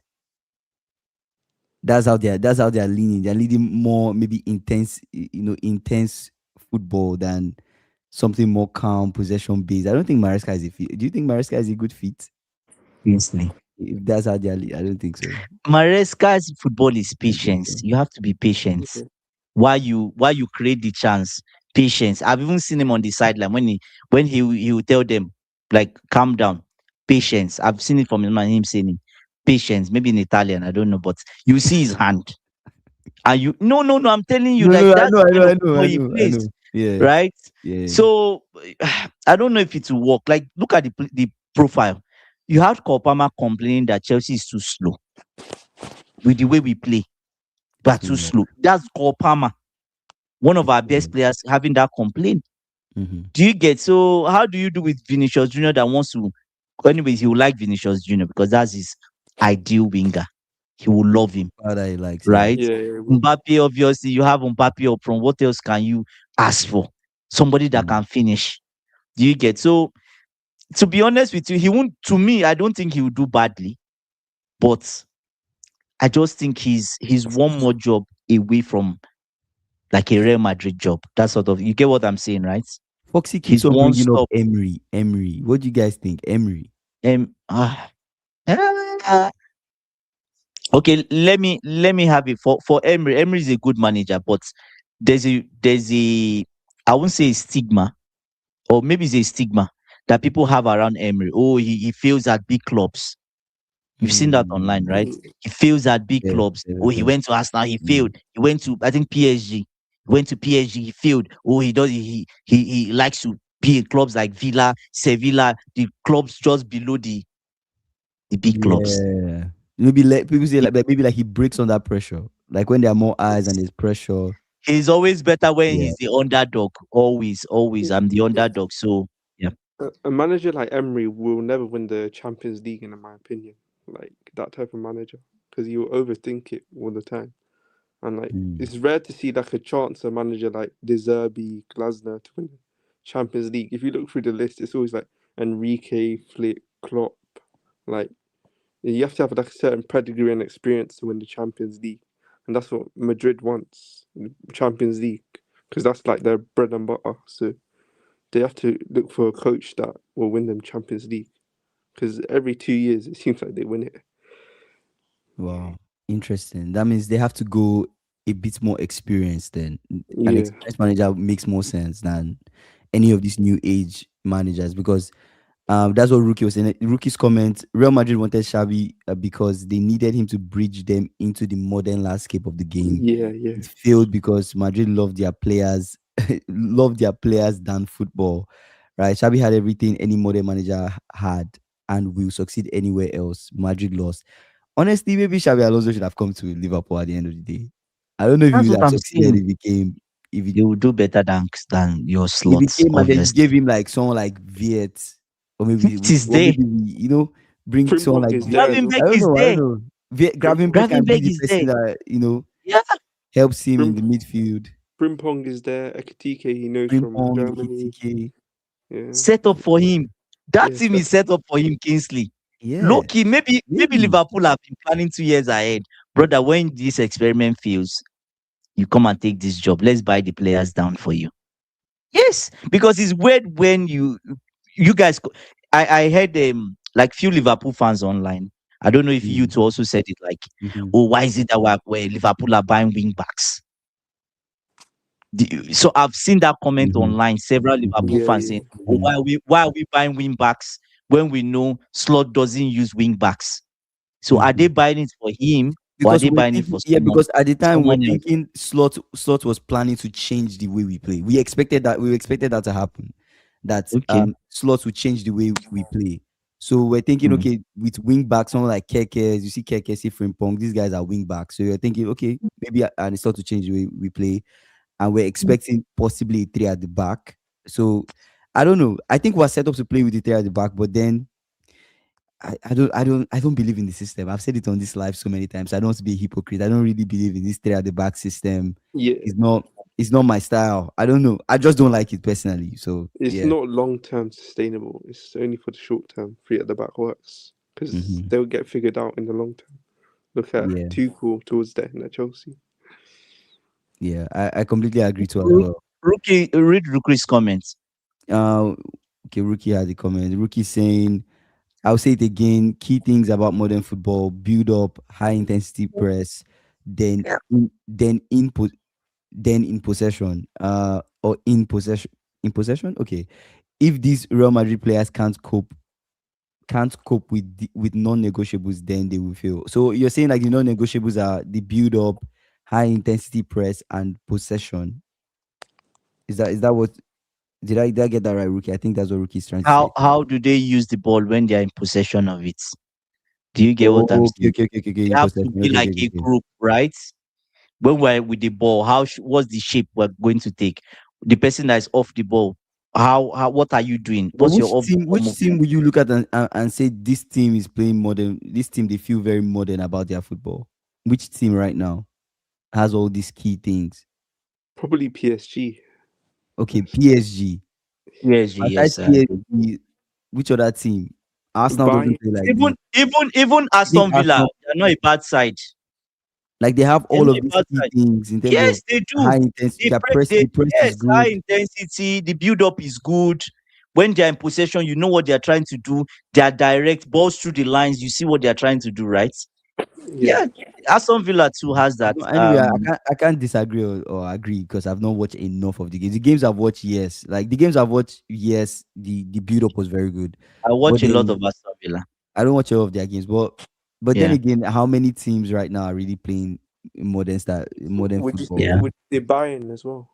that's how they're leaning. They're leading more maybe intense football than something more calm, possession based. I don't think Maresca is a fit. Do you think Maresca is a good fit? Seriously. If that's how they're, I don't think so. Maresca's football is I don't think patience. so. You have to be patient. yeah. While you create the chance, patience. I've even seen him on the sideline when he will tell them like calm down, patience. I've seen it from him and him saying it. patience, maybe in Italian, I don't know, but you see his hand. And no, I'm telling you, No, like no, I that's know, the I kind know, of I know, football I he know, I plays, know. Yeah, right? yeah. So I don't know if it will work. Like, look at the profile. You had Kopama complaining that Chelsea is too slow with the way we play. We are too Yeah. slow. That's Kopama, one of our Yeah. best players, having that complaint. Mm-hmm. Do you get? So how do you do with Vinicius Junior that wants to? Anyways, he will like Vinicius Junior because that's his ideal winger. He will love him, That he likes, yeah. right? Yeah, well, Mbappe, obviously, you have Mbappe up front. What else can you ask for? Somebody that Mm. can finish. Do you get? So to be honest with you, he won't. To me, I don't think he will do badly, but I just think he's one more job away from like a Real Madrid job. That sort of, you get what I'm saying, right? Foxy keeps He's on one bringing up stop. Emery. Emery. What do you guys think? Emery. Um, ah, ah, okay, let me have it for Emery. Emery is a good manager, but there's a I won't say a stigma, or maybe it's a stigma that people have around Emery. Oh, he fails at big clubs. You've seen that online, right? Mm. He fails at big Yeah, clubs. yeah, Oh, he yeah. went to Arsenal, he Mm. failed. He went to, I think, PSG. He went to PSG, he failed. Oh, he likes to be in clubs like Villa, Sevilla, the clubs just below the big clubs. Yeah. Maybe like people say like maybe like he breaks under pressure. Like when there are more eyes and there's pressure. He's always better when Yeah. he's the underdog. Always, always. I'm the underdog. So yeah. a manager like Emery will never win the Champions League, in my opinion. Like that type of manager, because you overthink it all the time, and like Mm. it's rare to see like a chance a manager like De Zerbi, Glasner to win the Champions League. If you look through the list, it's always like Enrique, Flick, Klopp. Like you have to have like a certain pedigree and experience to win the Champions League, and that's what Madrid wants, Champions League, because that's like their bread and butter. So they have to look for a coach that will win them Champions League, because every 2 years it seems like they win it. Wow. Interesting. That means they have to go a bit more experienced then. An Yeah, experienced manager makes more sense than any of these new age managers because that's what Rookie was saying. Rookie's comment: Real Madrid wanted Xavi because they needed him to bridge them into the modern landscape of the game. yeah. It failed because Madrid loved their players, loved their players than football. Right? Xavi had everything any modern manager had, and will succeed anywhere else. Madrid lost. Honestly, maybe Xabi Alonso should have come to Liverpool at the end of the day. I don't know if he That's would what have I'm succeeded saying. if he came. If he They will do better than your if he slots, came and then you gave obviously. him like someone like Viet, It is or there. maybe we, bring someone Frimpong like is there as Viet. well. Gravenbeck I don't is know. I don't there. know. Gravenbeck Frimpong, can be Gravenbeck the is person there. that Yeah. helps him in Frimp, the midfield. Frimpong is there. Ekitike he knows from Frimpong, Germany. Ekitike. Yeah, Set up for him. That yeah, team is set up for him, Kingsley. Yeah, Loki, maybe maybe. Liverpool have been planning 2 years ahead. Brother, when this experiment fails, you come and take this job. Let's buy the players down for you. Yes, because it's weird when you guys. I heard like few Liverpool fans online. I don't know if you Mm, two also said it. Like, mhm, oh, why is it that where Liverpool are buying wing backs? So I've seen that comment mhm, online. Several Liverpool mhm, yeah, fans yeah. saying, "Oh, mhm, why are we buying wing backs when we know Slot doesn't use wing backs?" So are they mhm. buying it for him or are Because they we're buying it thinking, for yeah, because at the time we're someone else? thinking slot was planning to change the way we play. We expected that to happen. That Okay. slots would change the way we play. So we're thinking, Mm. okay, with wing backs, someone like Keke, you see Keke, see Frimpong, these guys are wing backs. So you're thinking, okay, maybe and it's start to change the way we play, and we're expecting possibly a three at the back. So I don't know. I think we're set up to play with the three at the back, but then I don't believe in the system. I've said it on this live so many times. I don't want to be a hypocrite. I don't really believe in this three at the back system. Yeah, It's not my style. I don't know. I just don't like it personally. So it's yeah. not long term sustainable. It's only for the short term. Three at the back works because Hmm. they'll get figured out in the long term. Look at Yeah. Tuchel towards the end at Chelsea. Yeah. I completely agree to as Ro- well. Rookie, read Rookie's comments. Uh okay, Rookie had the comment. Rookie saying, I'll say it again. Key things about modern football: build up, high intensity press, then in possession. Or in possession. In possession? Okay. If these Real Madrid players can't cope can't cope with non-negotiables, then they will fail. So you're saying like the non-negotiables are the build up, high intensity press, and possession. Is that what did I get that right, Rookie? I think that's what Rookie's trying to say. How do they use the ball when they are in possession of it? Do you get what I'm Oh, okay, saying? okay, okay, okay, okay. They In have to possession. be Okay, like okay, a okay. group, right? When we're with the ball, what's the shape we're going to take? The person that is off the ball, how what are you doing? But What's your off the ball which team movement? would you look at and say this team is playing modern? This team, they feel very modern about their football. Which team right now has all these key things? Probably PSG. Okay, PSG. PSG, Besides yes. PSG, which other team? Arsenal doesn't Bayern. play like this. Even I think Aston Villa, Arsenal, they're not a bad side. like they have They're all not of a these bad key side. things in terms of Yes, they do. high intensity. The press is Yes, high good. intensity. The build up is good. When they're in possession, you know what they're trying to do. They are direct balls through the lines. You see what they're trying to do, right? Yeah. Yeah, Aston Villa too has that. No, anyway, I can't disagree or agree because I've not watched enough of the games. The games I've watched, yes, like the games I've watched, yes, the build up was very good. I But watch a lot then of Aston Villa. I don't watch all of their games. But then Yeah, again, how many teams right now are really playing modern Would you football? yeah. would say Bayern as well?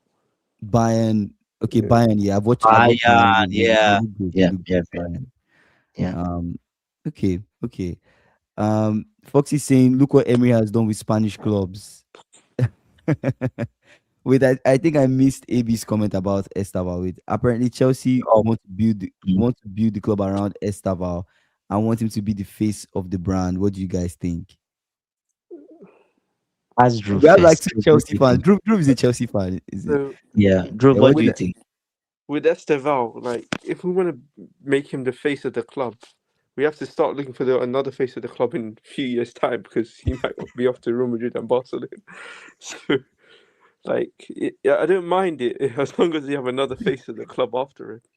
Bayern, okay, Yeah. Bayern, yeah, I've watched Bayern Bayern, games. They yeah, look good. They yeah, look yeah, good, Bayern. yeah. Um, okay, okay. Foxy saying, look what Emery has done with Spanish clubs. Wait, I think I missed AB's comment about Estaval. Wait, apparently Chelsea Oh, mm. want to build the club around Estaval and want him to be the face of the brand. What do you guys think? Ask Drew We have like first. two Drew, what do Chelsea you fans. think? Drew is a Chelsea fan, is it? So Yeah, Drew, Yeah, what what do do you you, think? with Esteval, like if we want to make him the face of the club, we have to start looking for another face of the club in a few years' time because he might be off to Real Madrid and Barcelona. So, like, yeah, I don't mind it as long as we have another face of the club after it.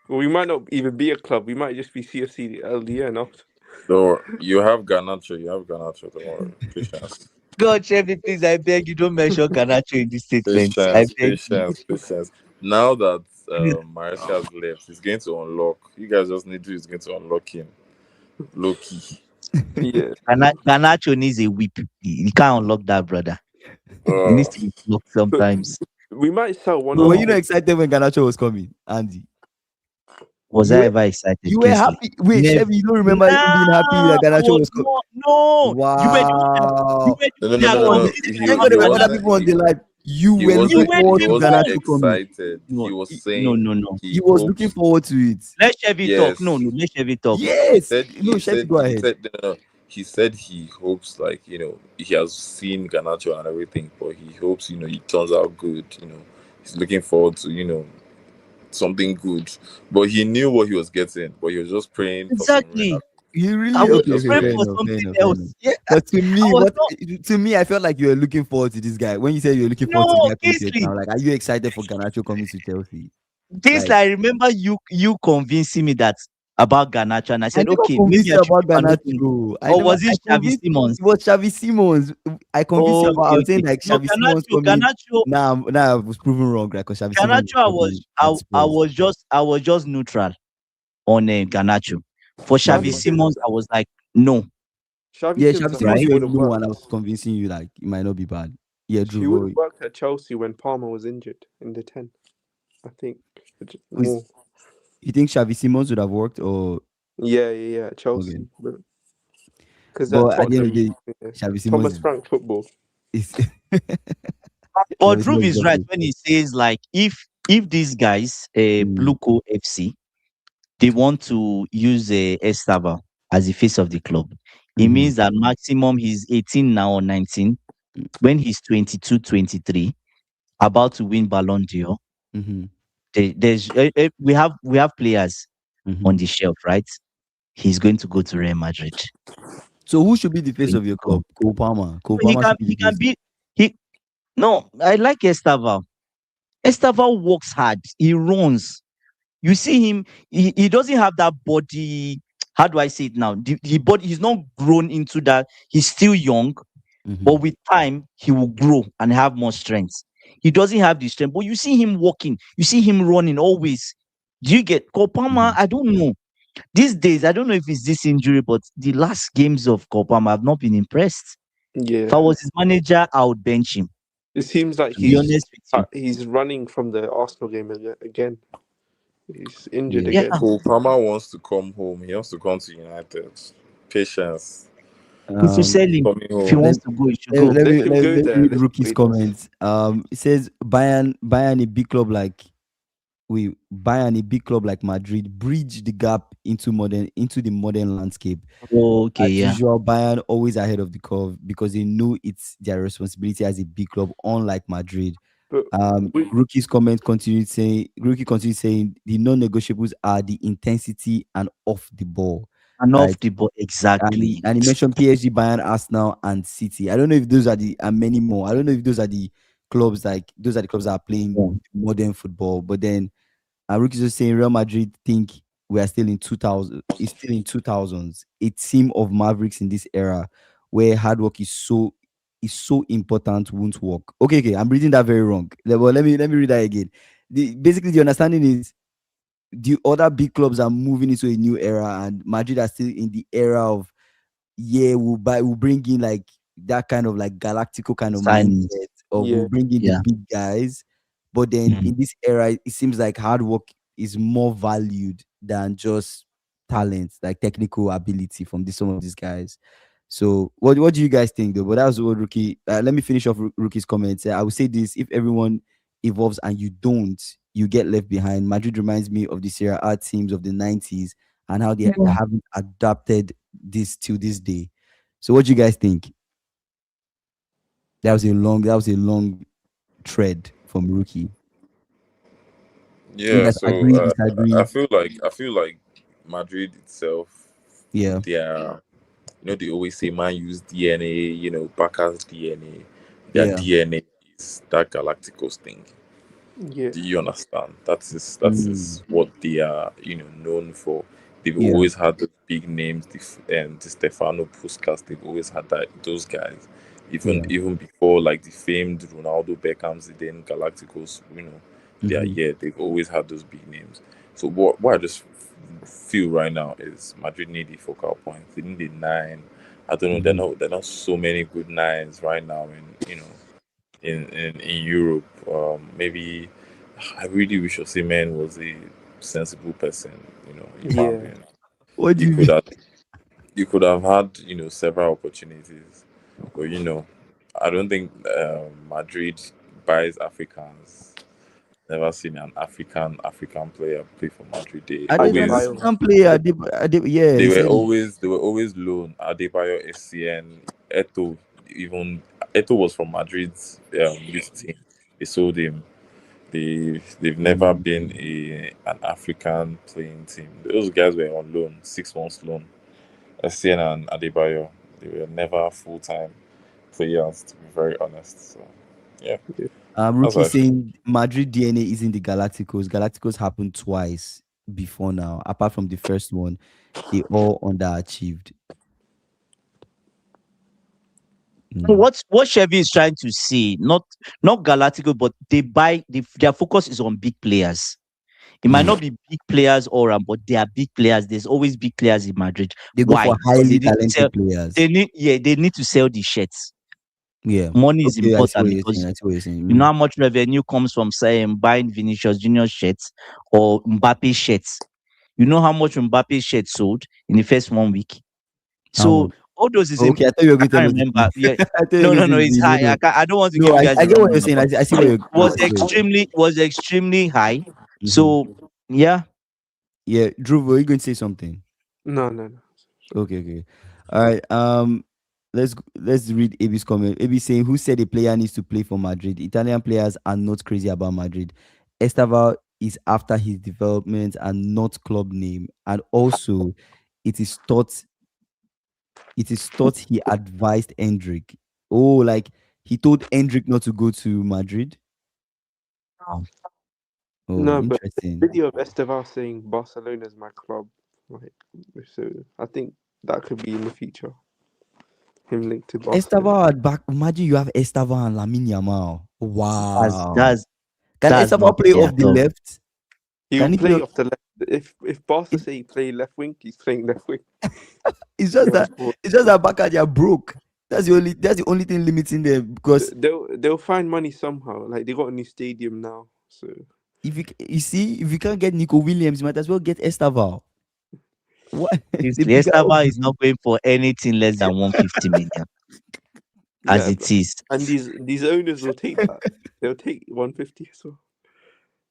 Well, we might not even be a club. We might just be CFC LDN after. So you have Garnacho. You have Garnacho. Don't worry. Patience. God, Chevy, please, I beg you, don't mention Garnacho in this statement. I Patience. beg you. Patience. Patience. Now that Maresca has left, he's going to unlock. You guys just need to. He's going to unlock him. Low key. Yeah. Garnacho needs a whip. He can't unlock that, brother. He needs Uh, to be blocked But sometimes. we might sell one But of were Oh, you the. not excited when Garnacho was coming, Andy? was You I were ever excited, you were Kingsley? happy. Wait, Never. Chevy, you don't remember Nah, him being happy that I Garnacho was was coming? not. No, you Wow. were the no, no, one no, that no, no, God, no. convinced me He thank about God there he were other wasn't. people on Garnacho. the live. You He were You looking wasn't. were forward He the to wasn't Garnacho one. coming. excited. No, He was no, saying no, no. he He was looking hopes. forward to it. Let Chevy talk. No, Yes. no, let Chevy talk. He Yes. said. No, He Chevy, said. go He ahead. said. No, he said he hopes, like, he has seen Garnacho and everything, but he hopes, he turns out good. He's looking forward to, something good. But he knew what he was getting, but he was just praying for some Exactly. miracles. You I really He was was okay, not just okay, praying fair praying. for enough, fair something enough, fair else. enough. Yeah, But to I me, was not. I felt like you were looking forward to this guy. When you said you were looking forward to the No, guy coming to your Kingsley. town, like, are you excited for Garnacho coming to Chelsea? Kingsley, Like, I remember you convincing me that about Garnacho, and I I said, never okay, maybe convinced I you should about keep an open. Garnacho. Or was I it Xavi convinced Simons? it was Xavi Simons. I convinced you about. I Okay, was saying okay. like No, Xavi Simons coming. Garnacho, Now I was proven wrong, right? Because Xavi Simons Garnacho. was coming at I Spurs. was just neutral on Garnacho. For Xavi Xavi Mhm. Simons, Sims. I was like, no, Xavi Yeah, Sims, Xavi I Simons, think right? you were wouldn't no, work. and I was convincing you like it might not be bad. Yeah, He Drew. would have worked at Chelsea when Palmer was injured in the 10. I think Who's more. you think Xavi Simons would have worked or Yeah, okay? Chelsea. Because at But at the end of Tottenham, the day, yeah. Xavi Simons Thomas Frank football. is But Xavi Drew Simons is is just right when he says like if these guys, mm, Bluco FC, they want to use Estava as the face of the club, it mhm, means that maximum he's 18 now or 19. When he's 22, 23, about to win Ballon d'Or, mhm, we have players on mhm. the shelf, right? He's going to go to Real Madrid. So who should be the face Going of to your go. club? Cole Palmer. Cole He Palmer can should be he the can face. be he no, I like Estava. Estava works hard. He runs. You see him, he doesn't have that body. How do I say it now? The body, he's not grown into that. He's still young, but Mhm, with time, he will grow and have more strength. He doesn't have the strength, but you see him walking, you see him running always. Do you get Kopama? mhm, I don't know. These days, I don't know if it's this injury, but the last games of Copam, I've not been impressed. If I Yeah, was his manager, I would bench him. it seems like To be honest with you, he's running from the Arsenal game again. He's injured Yeah. yeah. again. Cole Palmer wants to come home. He wants to come to United. Patience. We should Um, sell him. Coming If he home. let, wants to go, he should let, go. let Let me him let, go let me there. read Let's Rookie's wait. comments. It says Bayern a big club like Bayern a big club like Madrid bridge the gap into the modern landscape. Okay, As yeah. usual, Bayern always ahead of the curve because they know it's their responsibility as a big club, unlike Madrid. But we, Rookie continues saying the non-negotiables are the intensity and off the ball, And right? off the ball, And exactly. he mentioned PSG, Bayern, Arsenal, and City. I don't know if those are the and many more. I don't know if those are the clubs that are playing Yeah. modern football. But then Rookie is just saying Real Madrid think we are still in 2000. It's still in 2000s. A team of Mavericks in this era where hard work is so important won't work. Okay. I'm reading that very wrong. Well, let me read that again. Basically the understanding is the other big clubs are moving into a new era, and Madrid are still in the era of we'll bring in like that kind of like galactical kind of Signings. mindset of we'll yeah, bring in the Yeah. big guys. But then Mhm. in this era, it seems like hard work is more valued than just talent, like technical ability from some of these guys. So what do you guys think though? But that was what Rookie. Let me finish off Rookie's comments. I would say this: if everyone evolves and you don't, you get left behind. Madrid reminds me of the Serie A teams of the 90s and how they Yeah. haven't adapted this till this day. So what do you guys think? That was a long thread from Rookie. You Yeah, guys so agree, I disagree? feel like Madrid itself, Yeah, their they always say man use DNA, Barca's DNA. Their yeah. DNA is that Galacticos thing. yeah, Do you understand? That is Mm, what they are, known for. They've yeah, always had the big names, the Stefano Puskas. They've always had those guys, even yeah. even before like the famed Ronaldo Beckham's, then Galacticos. They are Hmm. yeah. They've always had those big names. So what I just feel right now is Madrid need a focal point. They need a nine. I don't know. Hmm. They're not so many good nines right now, in Europe. Maybe I really wish Osimhen was a sensible person. If I'm yeah. being, What do you you could mean? have you could have had several opportunities, but I don't think Madrid buys Africans. Never seen an African player play for Madrid. Are they an Adebayo. African player? Ade- Yeah, They he were said it. always they were always loan. Adebayo, SCN, Eto. Even Eto was from Madrid's youth team. They sold him. They've never Mm. been an African playing team. Those guys were on loan, 6 months loan. SCN and Adebayo, they were never full time players, to be very honest. So yeah, that's Rookie what I feel. saying Madrid DNA is in the Galacticos. Galacticos happened twice before now. Apart from the first one, they all underachieved. Mm. What Chevy is trying to say, not Galactico, but their focus is on big players. It might Mm. not be big players all around, but they are big players. There's always big players in Madrid. They go Why? for Because highly talented players. they need to sell the shirts. Yeah. Money is Okay, I see what important you're saying. because I see what you're saying. you know how much revenue comes from saying buying Vinicius Junior shirts or Mbappe shirts. You know how much Mbappe shirts sold in the first 1 week. How So much? all those is Oh, in okay, I thought you were I going to tell can't us the remember. fee. Yeah. I thought you were No, going no, to no, say it's the high. no. I don't want to No, give you I, guys I the get wrong what you're number, saying. but I see what you're was saying. extremely high. Mhm. So yeah. Yeah, Drew, were you going to say something? No, no, no. Okay. All right. Let's read AB's comment. AB saying, "Who said a player needs to play for Madrid? Italian players are not crazy about Madrid. Estaval is after his development and not club name. And also, it is thought he advised Hendrik. Oh, like he told Hendrik not to go to Madrid. Oh, No, but interesting. video of Esteval saying Barcelona is my club. Like, so I think that could be in the future. Him linked to Barcelona. Estaval at back. Imagine you have Estaval and Lamine Yamal. That's Wow. that's Can that's Estaval not play there off at the all. left? He will Can he play? play off the left If Barca say he play left wing, he's playing left wing. It's just Going that forward. Barca are broke. That's the only thing limiting them, because They'll find money somehow. Like they got a new stadium now, so if you can't get Nico Williams, you might as well get Estaval. What? The Seriously, bigger Estava is option. not going for anything less than 150 million, as yeah. it is. And these owners will take that. They'll take 150 as well.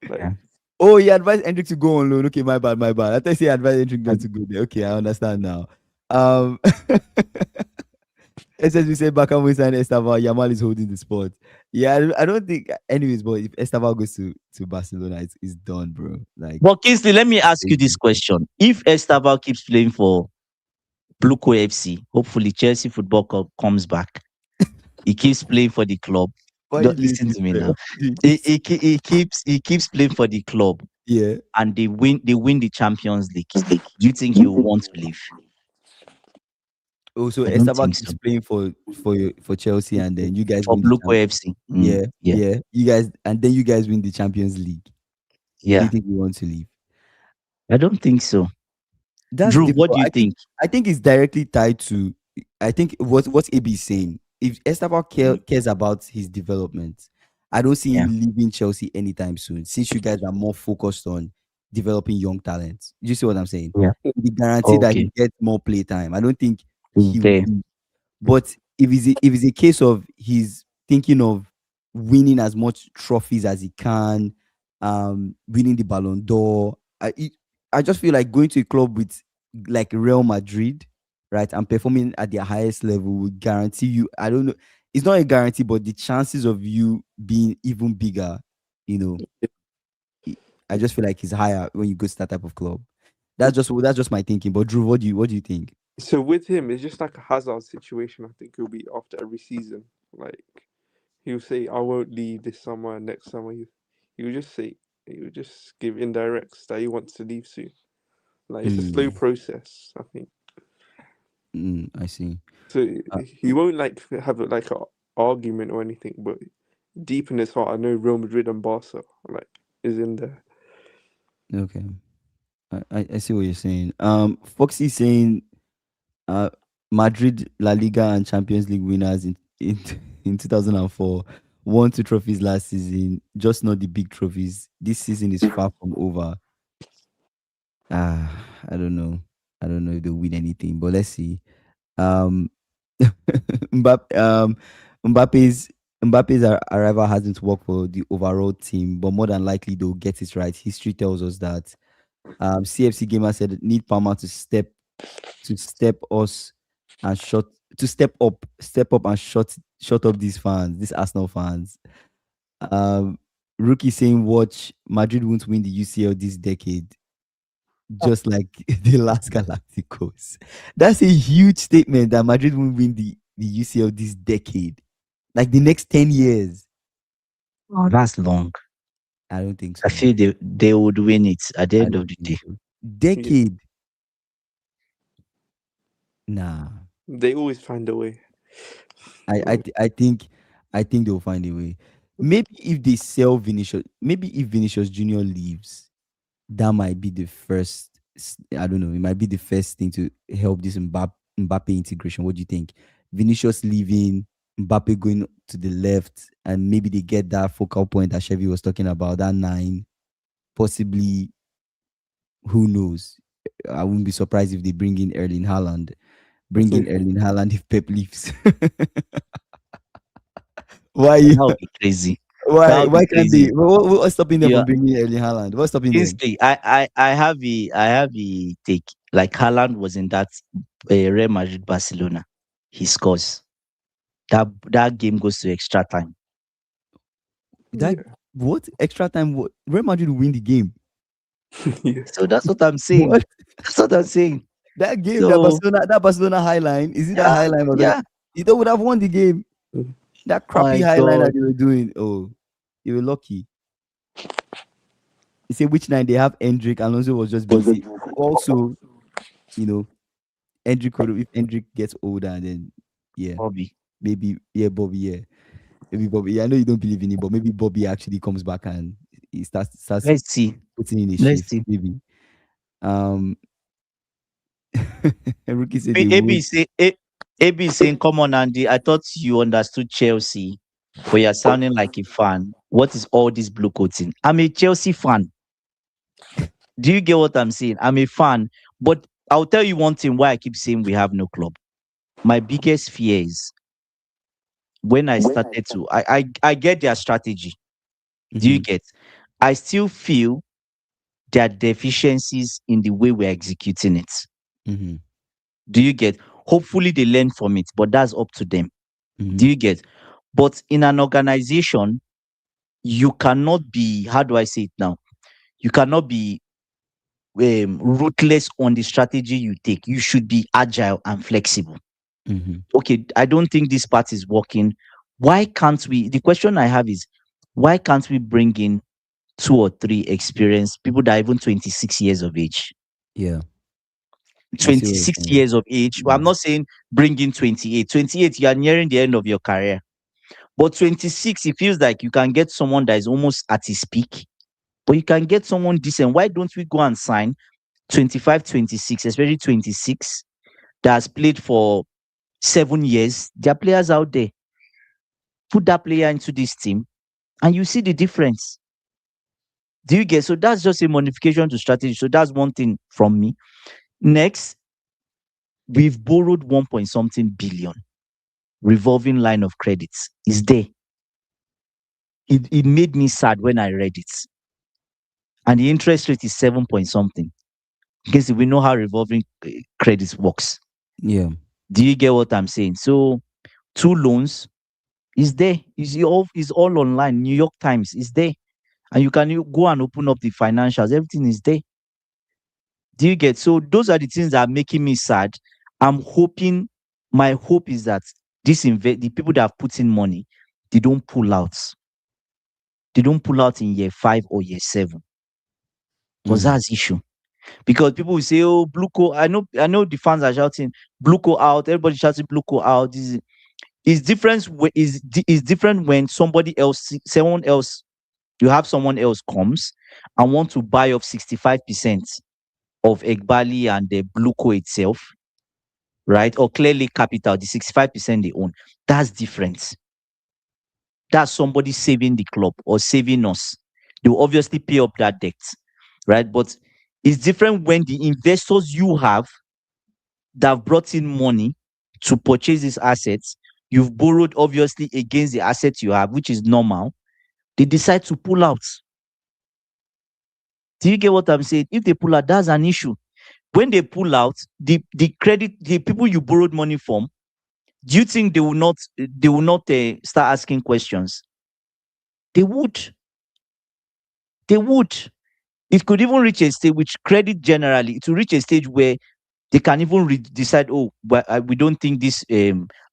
Like Yeah. Oh, he advised Hendrick to go on loan. Okay, my bad. I thought he advised Hendrick not to go there. Okay, I understand now. As we say, Bakam and Estaval, Yamal is holding the spot. Yeah, I don't think. Anyways, but if Estaval goes to Barcelona, it's done, bro. Like, But Kingsley, let me ask you this crazy. question: if Estava keeps playing for Bluco FC, hopefully Chelsea Football Club comes back. He keeps playing for the club. Why you Don't doing listen this, to me man? now. Doing He, this? he keeps playing for the club, Yeah. and they win the Champions League. Do you think he will want to leave? Also, I don't Estaval think keeps so. playing for Chelsea, and then you guys For win the Bluco FC. Yeah, Yeah. yeah. You guys, and then you guys win the Champions League. Do you Yeah. think you want to leave? I don't think so. That's Drew, what difficult. do you think? I think it's directly tied to. I think what AB is saying. If Esteban cares about his development, I don't see Yeah. him leaving Chelsea anytime soon. Since you guys are more focused on developing young talents, you see what I'm saying? Yeah. The guarantee that he Okay. gets more play time. I don't think he will Okay. leave. But if it's a case of he's thinking of winning as much trophies as he can, winning the Ballon d'Or, I just feel like going to a club with like Real Madrid, right, and performing at their highest level would guarantee you. I don't know. It's not a guarantee, but the chances of you being even bigger, you know, I just feel like it's higher when you go to that type of club. That's just my thinking. But Drew, what do you think? so with him, it's just like a Hazard situation. I think he'll be after every season. Like he'll say, "I won't leave this summer." And next summer, he'll just say he'll just give indirects that he wants to leave soon. Like it's a slow process. I think I see. so. Uh, He won't like have like a argument or anything, but deep in his heart, I know Real Madrid and Barca like is in there. Okay. I see what you're saying. Foxy saying uh Madrid La Liga and Champions League winners in 2004 won 2 trophies last season, just not the big trophies. This season is far from over. I don't know. I don't know if they'll win anything, but let's see. Um Mbappe, Mbappe's arrival hasn't worked for the overall team, but more than likely they'll get it right. History tells us that. CFC Gamer said need Palmer to step us and shut to step up and shut up these fans, these Arsenal fans. Rookie saying watch Madrid won't win the UCL this decade, just like the last Galacticos. That's a huge statement that Madrid won't win the UCL this decade, like the next 10 years. Oh, that's long. I don't think so. I feel they would win it at the I end don't of the think day. so. Decade. Nah. They always find a way. I think they'll find a way. Maybe if they sell Vinicius, maybe if Vinicius Junior leaves, that might be the first. I don't know. It might be the first thing to help this Mbappe integration. What do you think? Vinicius leaving, Mbappe going to the left, and maybe they get that focal point that Chevy was talking about. That 9, possibly. Who knows? I wouldn't be surprised if they bring in Erling Haaland. Bring in Erling Haaland if Pep leaves. Why you? That would be crazy. That Why? would be Why can't they? crazy. What's stopping them Yeah, from bringing Erling Haaland? What's stopping them? Kingsley, I have a take. Like Haaland was in that Real Madrid Barcelona. He scores. That game goes to extra time. That what extra time? What Real Madrid will win the game? Yeah. So that's what I'm saying. What That's what I'm saying. that game? So That Barcelona high line, is it that yeah, high line? yeah. You would have won the game. Mhm. That Oh crappy my high line that God. they were doing. Oh, you were lucky. You say which night they have Hendrick. Alonso was just busy. Also, you know, Hendrick could, if Hendrick gets older, then yeah, Bobby. maybe Bobby, yeah. Maybe Bobby. Yeah, I know you don't believe in it, but maybe Bobby actually comes back and he starts Let's see. putting in a Let's shift. see. Maybe. Um, Rookie said they AB would. say AB saying, "Come on, Andy. I thought you understood Chelsea, but you're sounding like a fan. What is all this blue coating? I'm a Chelsea fan. Do you get what I'm saying? I'm a fan, but I'll tell you one thing why I keep saying we have no club. My biggest fear is when I started to I get their strategy. Do you Mhm, get? I still feel there are deficiencies in the way we're executing it. mhm, Do you get? Hopefully they learn from it, but that's up to them. Do mhm, you get? But in an organization, you cannot be, how do I say it now? You cannot be ruthless on the strategy you take. You should be agile and flexible. mhm, Okay, I don't think this part is working. Why can't we? The question I have is, why can't we bring in two or three experienced people that are even 26 years of age? yeah, I see what you're 26 saying. years of age. Well, I'm Yeah. not saying bring in 28. 28, you are nearing the end of your career. But 26, it feels like you can get someone that is almost at his peak, but you can get someone decent. Why don't we go and sign 25, 26, especially 26, that has played for 7 years? There are players out there. Put that player into this team and you see the difference. Do you get? So that's just a modification to strategy. So that's one thing from me. Next, we've borrowed 1 point something billion. Revolving line of credits is there. It made me sad when I read it. And the interest rate is 7 point something. Because we know how revolving credits works. Yeah. Do you get what I'm saying? So two loans is there. Is all online. New York Times is there. And you go and open up the financials. Everything is there. Do you get? So those are the things that are making me sad. My hope is that the people that have put in money, they don't pull out. They don't pull out in year 5 or year 7. Because Mm, that's the issue. Because people will say, "Oh, Bluco." I know the fans are shouting, "Bluco out." Everybody shouting, "Bluco out." Is different. Is different when someone else, you have someone else comes and want to buy up 65% of Egbali and the Bluco itself, right? Or Clearly Capital, the 65% they own. That's different. That's somebody saving the club or saving us. They will obviously pay up that debt, right? But it's different when the investors you have that have brought in money to purchase these assets, you've borrowed obviously against the assets you have, which is normal. They decide to pull out. Do you get what I'm saying? If they pull out, that's an issue. When they pull out, the people you borrowed money from, do you think they will not start asking questions? They would. They would. It could even reach a stage, which credit generally, to reach a stage where they can even decide, "Oh, but we don't think this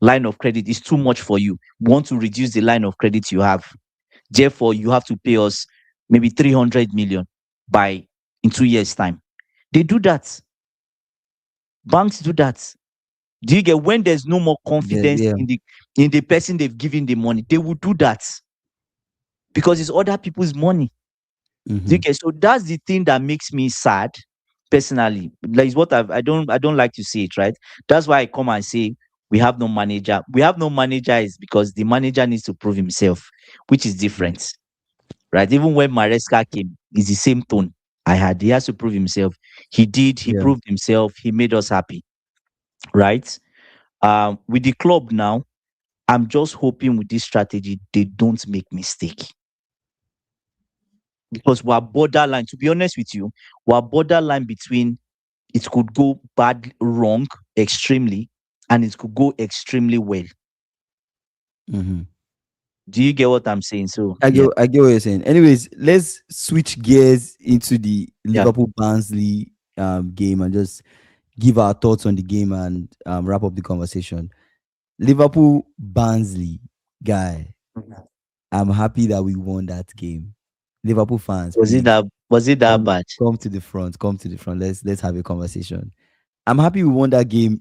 line of credit is too much for you. We want to reduce the line of credit you have. Therefore, you have to pay us maybe 300 million by in 2 years' time." They do that. Banks do that. Do you get? When there's no more yeah, confidence yeah. in the person they've given the money, they will do that because it's other people's money. Do you Mhm. get? So that's the thing that makes me sad personally. Like is what I don't like to see it, right? That's why I come and say we have no manager. We have no manager is because the manager needs to prove himself, which is Mhm. different, right? Even when Maresca came, it's the same tone I had. He has to prove himself. He did. He Yeah. proved himself. He made us happy, right? With the club now, I'm just hoping with this strategy they don't make mistake because we're borderline. To be honest with you, we're borderline between it could go bad, wrong, extremely, and it could go extremely well. Mhm. Do you get what I'm saying? So I yeah, get, I get what you're saying. Anyways, let's switch gears into the yeah. Liverpool Barnsley game and just give our thoughts on the game and wrap up the conversation. Liverpool Barnsley guy. I'm happy that we won that game. Liverpool fans, Was it please that come bad? come to the front. Come to the front. Let's have a conversation. I'm happy we won that game.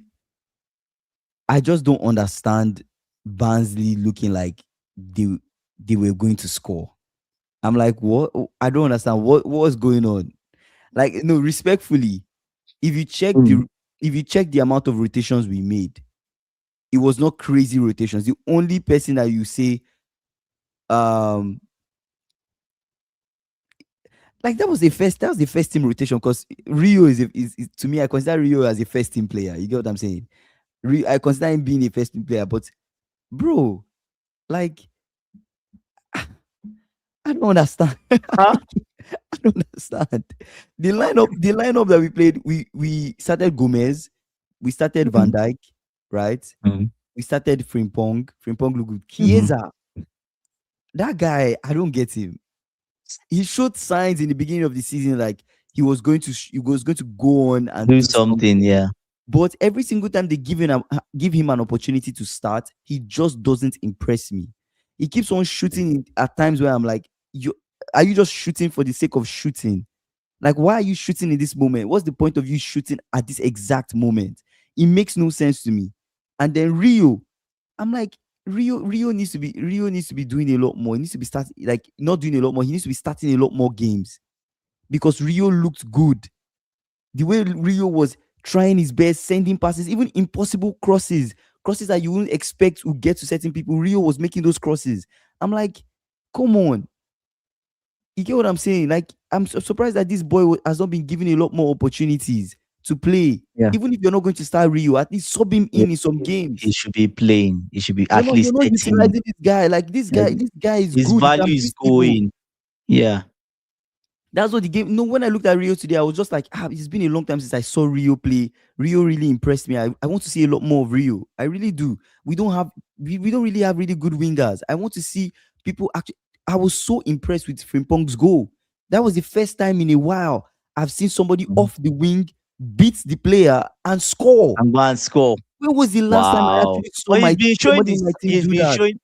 I just don't understand Barnsley looking like they were going to score. I'm like, what? I don't understand what was going on. Like, no, respectfully, if you check Mm. the amount of rotations we made, it was not crazy rotations. The only person that you say, um, like that was the first team rotation, because Rio is to me, I consider Rio as a first team player. You get what I'm saying? I consider him being a first team player, but bro, like I don't understand. Huh? I don't understand. The lineup that we played, we started Gomez, we started Van Mhm. Dijk, right? Mhm. We started Frimpong. Frimpong looked good. Mhm. Chiesa, that guy, I don't get him. He showed signs in the beginning of the season like he was going to go on and Do do something, something. yeah. But every single time they give him an opportunity to start, he just doesn't impress me. He keeps on shooting at times where I'm like, are you just shooting for the sake of shooting? Like, why are you shooting in this moment? What's the point of you shooting at this exact moment? It makes no sense to me. And then Rio, I'm like, Rio needs to be doing a lot more. He needs to be starting, like, not doing a lot more. He needs to be starting a lot more games, because Rio looked good. The way Rio was trying his best, sending passes, even impossible crosses that you wouldn't expect to get to certain people. Rio was making those crosses. I'm like, come on. You get what I'm saying? Like, I'm surprised that this boy has not been given a lot more opportunities to play. Yeah. Even if you're not going to start Rio, at least sub him Yeah. in some He games. should be playing. He should be You're at not you're least not 30 minutes. utilizing this guy. Like, this Yeah. guy is His good. He value can is beat people. going. Yeah. That's what the game. No, when I looked at Rio today, I was just like, it's been a long time since I saw Rio play. Rio really impressed me. I want to see a lot more of Rio. I really do. We don't really have really good wingers. I want to see people actually. I was so impressed with Frimpong's goal. That was the first time in a while I've seen somebody Mhm. off the wing beat the player and score. And go and score. When was the last time I Wow. actually saw But somebody in my team do that?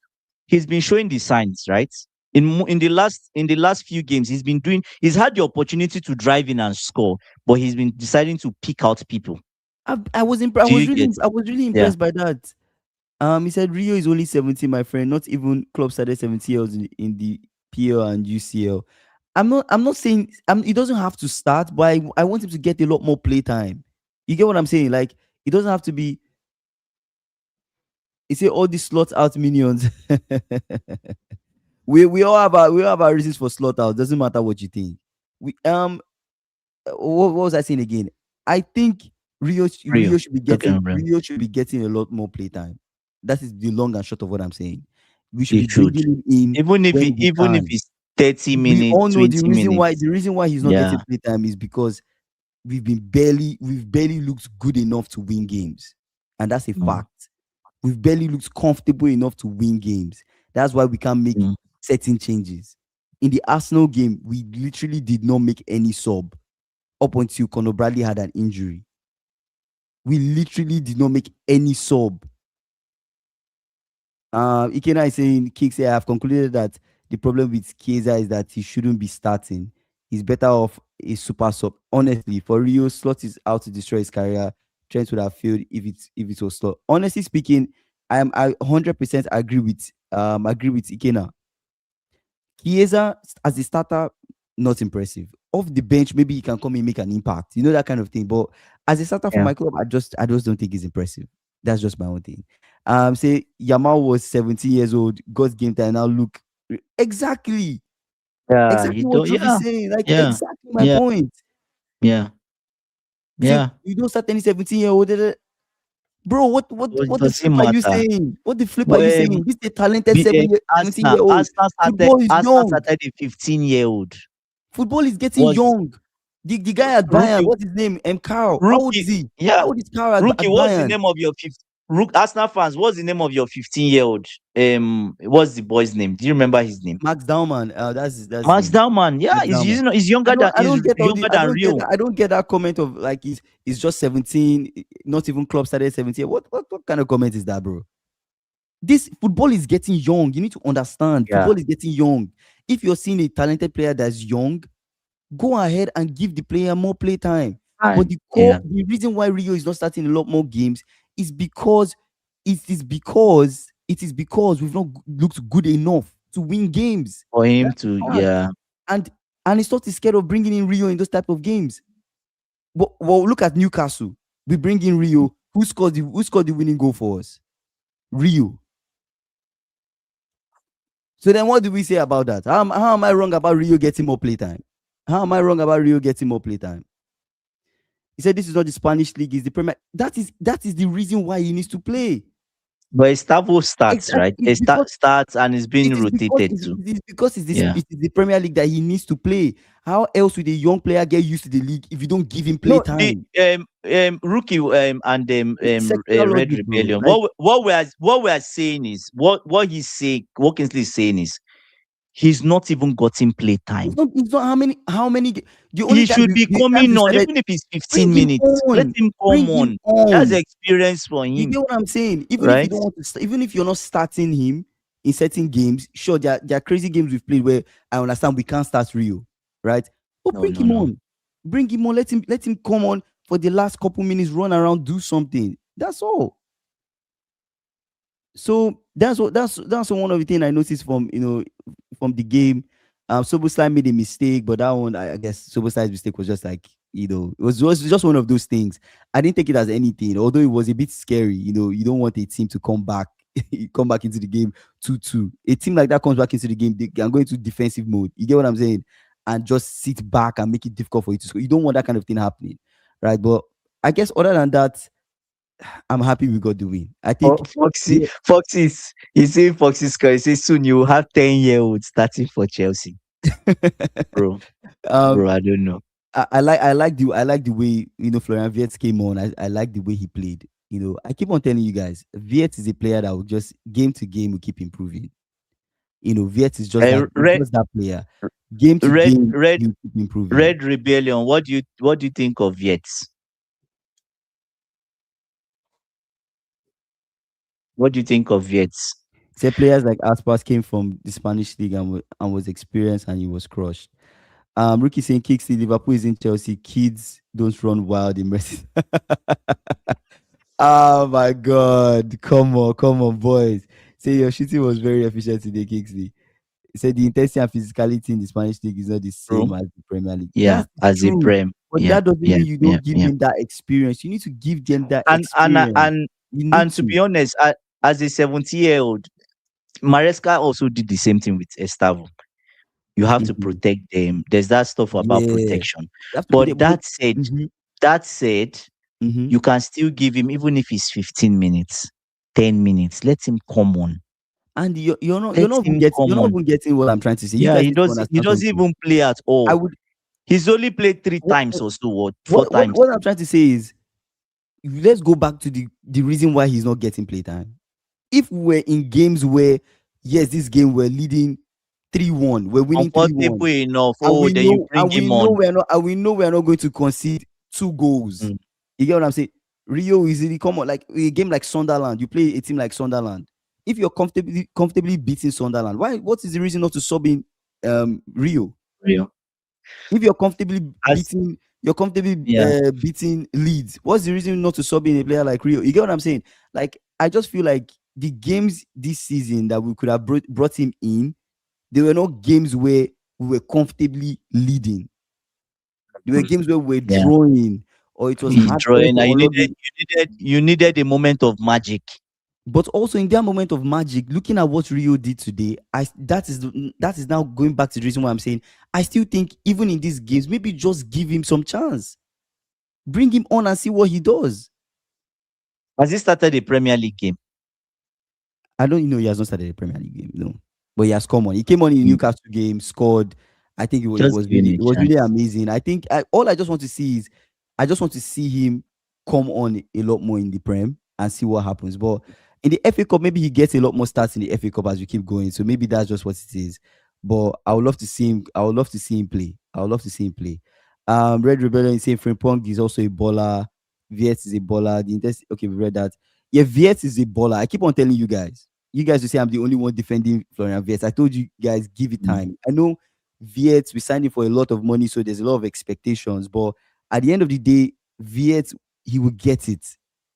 he's been showing the signs, right? In the last few games, he's had the opportunity to drive in and score, but he's been deciding to pick out people. Do you get? I was really Yeah. impressed by that. He said Rio is only 17, my friend. Not even club started 70 years in the PL and UCL. I'm not saying he doesn't have to start, but I want him to get a lot more play time. You get what I'm saying? Like, it doesn't have to be. You say all these slot out minions. We all have our reasons for slot out. Doesn't matter what you think. We what was I saying again? I think Rio. Okay, bro. Rio should be getting a lot more playtime. That is the long and short of what I'm saying. We should He be should. bringing him in when we Even if can. it's 30 We minutes, all know 20 minutes. the reason why he's not Yeah. getting playtime is because we've barely looked good enough to win games, and that's a Mm. fact. We've barely looked comfortable enough to win games. That's why we can't make Mm. certain changes. In the Arsenal game, we literally did not make any sub up until Conor Bradley had an injury. We literally did not make any sub. Ikena is saying, Kicks here, I have concluded that the problem with Chiesa is that he shouldn't be starting. He's better off a super sub. Honestly, for Rio, Slot is out to destroy his career. Trent would have failed if it was Slot. Honestly speaking, I 100% agree with Ikena. Chiesa as a starter, not impressive. Off the bench, maybe he can come and make an impact. You know, that kind of thing. But as a starter for Yeah. my club, I just don't think he's impressive. That's just my own thing. Say Yamal was 17 years old, got game time, now look Yeah. exactly You what don't. Truth is Yeah. saying. Like, Yeah. exactly my Yeah. point. Yeah. You say Yeah. you don't start any 17-year-old. Bro, what the Does it flip are you matter? saying? What the flip are But you saying? This is a talented 17 Arsenal, year old. Football is Arsenal young. started a 15-year-old. Football is getting Was young. The guy at Bayern, rookie, what's his name? Carl. How old is rookie. he? Yeah. How old is Carl Rookie, at what's the Bayern? name of your Arsenal fans, what's the name of your 15-year-old? What's the boy's name? Do you remember his name? Max Daumann. That's his Max name. Daumann. Yeah, Max Daumann. he's younger than Rio. I don't get that comment of like he's just 17, not even club started 17. What kind of comment is that, bro? This football is getting young. You need to understand. Yeah. Football is getting young. If you're seeing a talented player that's young, go ahead and give the player more play time. But Yeah. the reason why Rio is not starting a lot more games is because it is because we've not looked good enough to win games. For him That's the to, fact. yeah. And and he's not scared of bringing in Rio in those type of games. Well, look at Newcastle. We bring in Rio. Who scored the winning goal for us? Rio. So then what do we say about that? How am I wrong about Rio getting more playtime? How am I wrong about Rio getting more playtime? He said this is not the Spanish league, it's the Premier. That is the reason why he needs to play. But Estavo starts, Exactly. right? It's It starts and is being rotated too. It is because it Yeah. is the Premier League that he needs to play. How else would a young player get used to the league if you don't give him play No, time? the rookie and Sexual Red logic, bro. Rebellion. Like, What we are saying is what he's saying. What Kingsley is saying is he's not even gotten play time. it's not how many the only He time should be the coming times on, he started, even if it's bring 15 him minutes. Let on. him Bring come him on. That's on. experience for You him, get what I'm saying? Even if you right? don't want to, even if you're not starting him in certain games, sure, there are crazy games we've played where I understand we can't start Rio, right? But No, bring no, him no. on. Bring him on. Let him come on for the last couple minutes, run around, do something. That's all. So that's one of the things I noticed from the game. Szoboszlai made a mistake, but that one I guess Szoboszlai's mistake was just like, it was just one of those things. I didn't take it as anything, although it was a bit scary. You don't want a team to come back into the game 2-2. A team like that comes back into the game, they can go into defensive mode. You get what I'm saying? And just sit back and make it difficult for you to score. You don't want that kind of thing happening, right? But I guess other than that, I'm happy we got the win. I think He's saying Foxy score. He says soon you will have 10-year-olds starting for Chelsea. Bro, I don't know. I like the way Florian Wirtz came on. I like the way he played. I keep on telling you guys, Wirtz is a player that will just game to game will keep improving. Wirtz is just that player. Game to game, he will keep improving. Red Rebellion. What do you think of Wirtz? What do you think of Wirtz? Say players like Aspas came from the Spanish league and was experienced and he was crushed. Rookie saying Kixley, Liverpool is in Chelsea. Kids don't run wild in Mercy. Oh my God. Come on, boys. Say your shooting was very efficient today, Kixley. He said the intensity and physicality in the Spanish league is not the same as the Premier League. Yeah, that's as a Prem. But Yeah, that doesn't mean you don't give them that experience. You need to give them that experience. And to be honest, as a 70-year-old, Maresca also did the same thing with Estavo. You have to protect them. There's that stuff about protection. But that said, you can still give him, even if it's 15 minutes, 10 minutes. Let him come on. And you're not even getting what I'm trying to say. Yeah, he doesn't even play at all. He's only played 3 times or so, 4 times. What I'm trying to say is, let's go back to the reason why he's not getting playtime. If we're in games where, yes, this game we're leading 3-1, we're winning 3-1, enough. Then you bring him on. We know we're not going to concede 2 goals. You get what I'm saying? Rio easily come on, like a game like Sunderland. You play a team like Sunderland. If you're comfortably beating Sunderland, what is the reason not to sub in Rio? If you're comfortably beating Leeds, what's the reason not to sub in a player like Rio? You get what I'm saying? Like, I just feel like the games this season that we could have brought him in, they were not games where we were comfortably leading. They were games where we were drawing, or it was hard drawing. You needed a moment of magic. But also in that moment of magic, looking at what Rio did today, that is now going back to the reason why I'm saying I still think even in these games, maybe just give him some chance. Bring him on and see what he does. Has he started a Premier League game? I don't know. He has not started a Premier League game, no. But he has come on. He came on in the Newcastle game, scored. I think it was really amazing. I think all I just want to see is I just want to see him come on a lot more in the Prem and see what happens. But in the FA Cup, maybe he gets a lot more starts in the FA Cup as we keep going. So maybe that's just what it is. But I would love to see him. I would love to see him play. Red Rebellion is saying Frimpong is also a baller. Wirtz is a baller. Okay, we read that. Yeah, Wirtz is a baller. I keep on telling you guys. You guys will say I'm the only one defending Florian Wirtz. I told you guys, give it time. I know Wirtz, we signed him for a lot of money, so there's a lot of expectations. But at the end of the day, Wirtz, he will get it.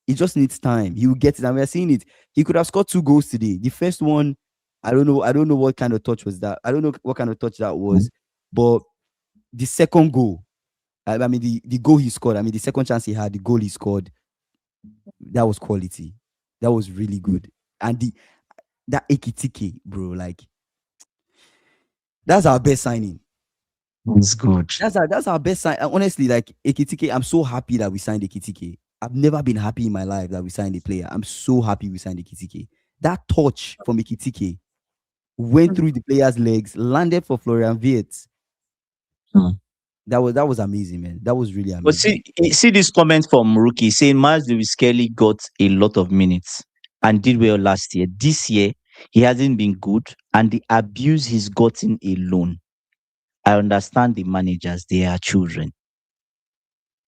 It just needs time. He will get it, and we are seeing it. He could have scored 2 goals today. The first one, I don't know what kind of touch was that. I don't know what kind of touch that was, but the second goal, I mean the goal he scored. I mean the second chance he had, the goal he scored, that was quality. That was really good. And that Ekitike, bro, like that's our best signing. It's good. That's our best sign. Honestly, like Ekitike, I'm so happy that we signed Ekitike. I've never been happy in my life that we signed a player. I'm so happy we signed Ekitike. That touch from Ekitike went through the player's legs, landed for Florian Wirtz. Hmm. That was amazing, man. That was really But amazing. see this comment from Rookie saying Miles Lewis Kelly got a lot of minutes and did well last year. This year, he hasn't been good, and the abuse he's gotten alone. I understand the managers, they are children.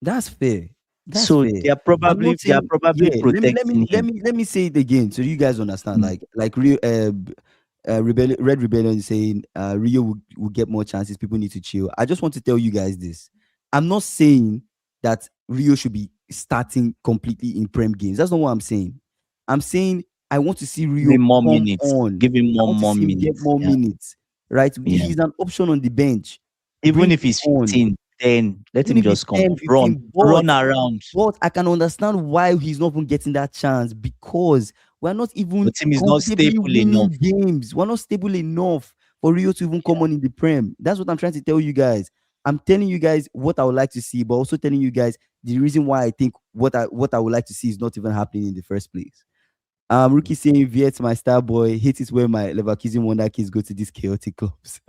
That's fair. That's So fair. they are I'm not probably saying, yeah. protecting him. Let me say it again so you guys understand. Mm. Like real Red Rebellion is saying Rio will get more chances. People need to chill. I just want to tell you guys this. I'm not saying that Rio should be starting completely in Prem games. That's not what I'm saying. I'm saying I want to see Give Rio him more come minutes. on. Give him I want to more see him get minutes. more Yeah. minutes. Right? Yeah. He's an option on the bench. Even Bring if him he's on. 15, then let Even him if it's just come 10, on. 15, Run around. but I can understand why he's not even getting that chance because we're not The even team is not comfortably stable enough. winning games. We're not stable enough for Rio to even come on in the Prem. That's what I'm trying to tell you guys. I'm telling you guys what I would like to see, but also telling you guys the reason why I think what I would like to see is not even happening in the first place. Rookie saying Viet, my star boy, hate it when my Leverkusen wonder kids go to these chaotic clubs.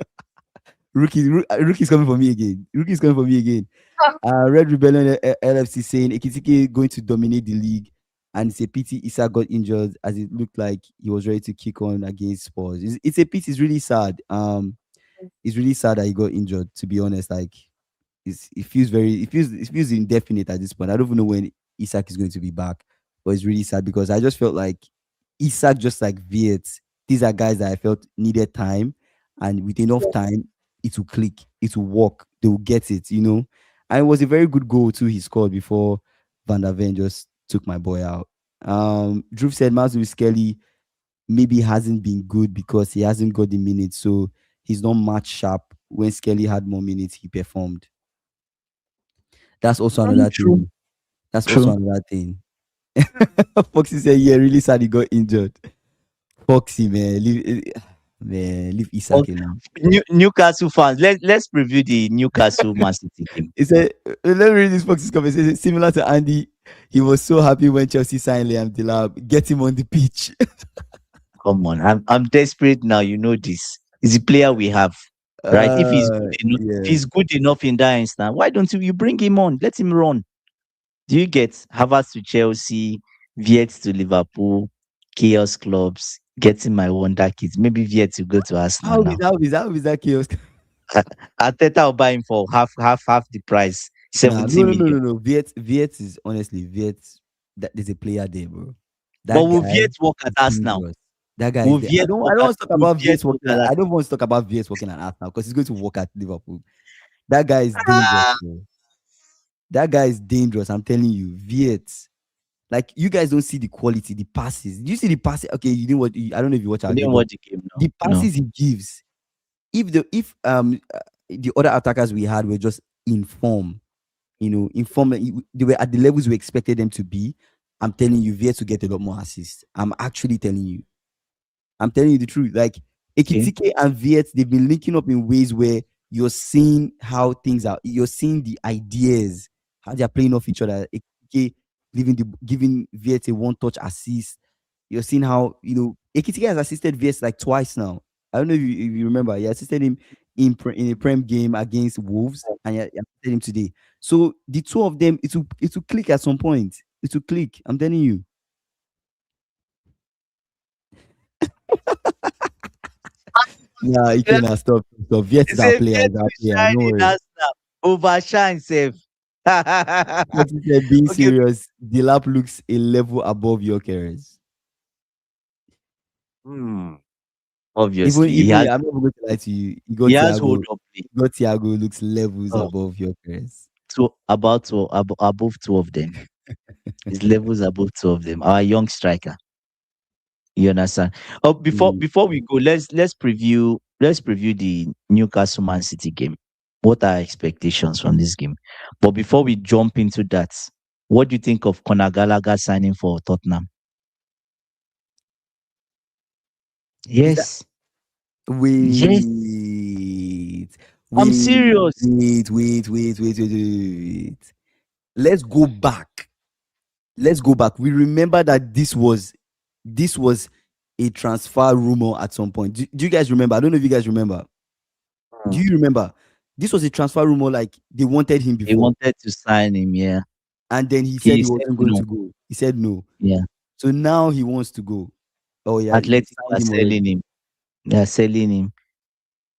Rookie's coming for me again. Rookie's coming for me again. Red Rebellion LFC saying Ekitike going to dominate the league, and it's a pity Issa got injured as it looked like he was ready to kick on against Spurs. It's a pity. It's really sad. It's really sad that he got injured. To be honest, like it feels indefinite at this point. I don't even know when Isak is going to be back, but it's really sad because I just felt like Isak, just like Viet, these are guys that I felt needed time, and with enough time, it will click, it will work, they will get it, you know. And it was a very good goal too. He scored before Van der Ven just took my boy out. Drew said Miles Lewis Kelly maybe hasn't been good because he hasn't got the minutes, so he's not match sharp. When Skelly had more minutes, he performed. That's also another True. thing. That's also True. another thing. Foxy said, "Yeah, really sad he got injured." Foxy, man, leave Isak Okay. alone. Newcastle fans, let's preview the Newcastle Man City game. He said, "Let me read this Foxy's conversation. Similar to Andy, he was so happy when Chelsea signed Liam Delap. Get him on the pitch." Come on, I'm desperate now. You know this. He's a player we have, right? If Yeah. he's good enough in that instant, why don't you bring him on? Let him run. Do you get Havertz to Chelsea, Viet to Liverpool, chaos clubs, getting my wonder kids? Maybe Viet to go to Arsenal now. How is that chaos? Arteta will buy him for half the price, Nah, 70 million. no. Viet is honestly Viet. That there's a player there, bro. But That will guy Viet work at is Arsenal? dangerous. That guy is Will there. Viet work I don't at want to talk will about Viet Viet work working. at I Arsenal? don't want to talk about Viet working at Arsenal because he's going to work at Liverpool. That guy is dangerous, Ah, bro. That guy is dangerous. I'm telling you, Viet. Like you guys don't see the quality, the passes. Do you see the passes? Okay, you didn't watch. I don't know if you watch I our game, didn't but watch the game now. the No. passes he gives. If the other attackers we had were just in form, you know, they were at the levels we expected them to be. I'm telling you, Viet to get a lot more assists. I'm actually telling you. I'm telling you the truth. Like Okay. Ekitike and Viet, they've been linking up in ways where you're seeing how things are. You're seeing the ideas, how they're playing off each other. Ekitike giving Viet a one-touch assist. You're seeing how Ekitike has assisted Viet like twice now. I don't know if you remember. He assisted him in a prem game against Wolves, and he assisted him today. So the two of them, it will click at some point. It will click. I'm telling you. Nah, you Yeah, cannot stop. Stop. Viet is our say player. Viet Is our will player. shine Don't in worry. Arsenal. Overshine safe. What you said, being Okay. serious, the lap looks a level above your carriers. Hmm. Even Obviously, even I'm not even going to lie to you. he has hold up play. Thiago looks levels Oh, above your carriers. above two of them. His levels above two of them. Our young striker. You understand? Oh, Mm. before we go, let's preview the Newcastle Man City game. What are expectations from this game? But before we jump into that, what do you think of Conor Gallagher signing for Tottenham? Is that Yes. Yes. wait, I'm wait, serious. wait. Let's go back. We remember that this was a transfer rumor at some point. Do you guys remember? I don't know if you guys remember. Do you remember? This was a transfer rumor, like they wanted him They before, wanted to sign him, yeah. and then he said He he said wasn't going no. to go. He said no. Yeah. So now he wants to go. Oh yeah, they Athletic signed are him already. selling him. They are selling him.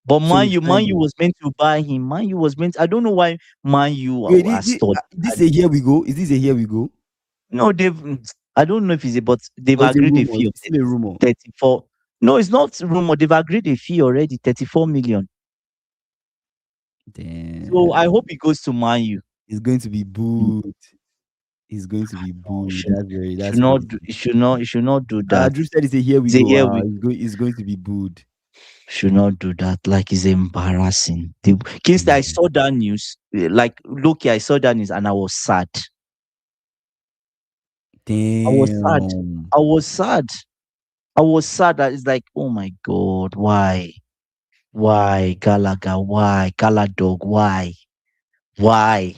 But So Man they U, signed Man U him. was meant to buy him. Man U was meant. I don't know why Man U Wait, are stopped. this a here we go? Is this a here we go? No, they've. I don't know if it's a, but they've Or is it agreed a rumor? fee of It's still a rumor. 34. No, it's not rumor. They've agreed a fee already, 34 million. So I Damn. hope it goes to Man U. It's going to be Mm. booed. It's going to be No, booed. That's should not crazy. do, it should not do that. Drew said it's a here we It's a go. year we It's going to be booed. should not do that. Like it's embarrassing. Kingsley, I Yeah. saw that news. Like Loki, I saw that news and I was sad. I was sad. Damn. I was sad. I was sad that it's like, oh my God, why? Why Gallagher? Why Galadog? Why? Why?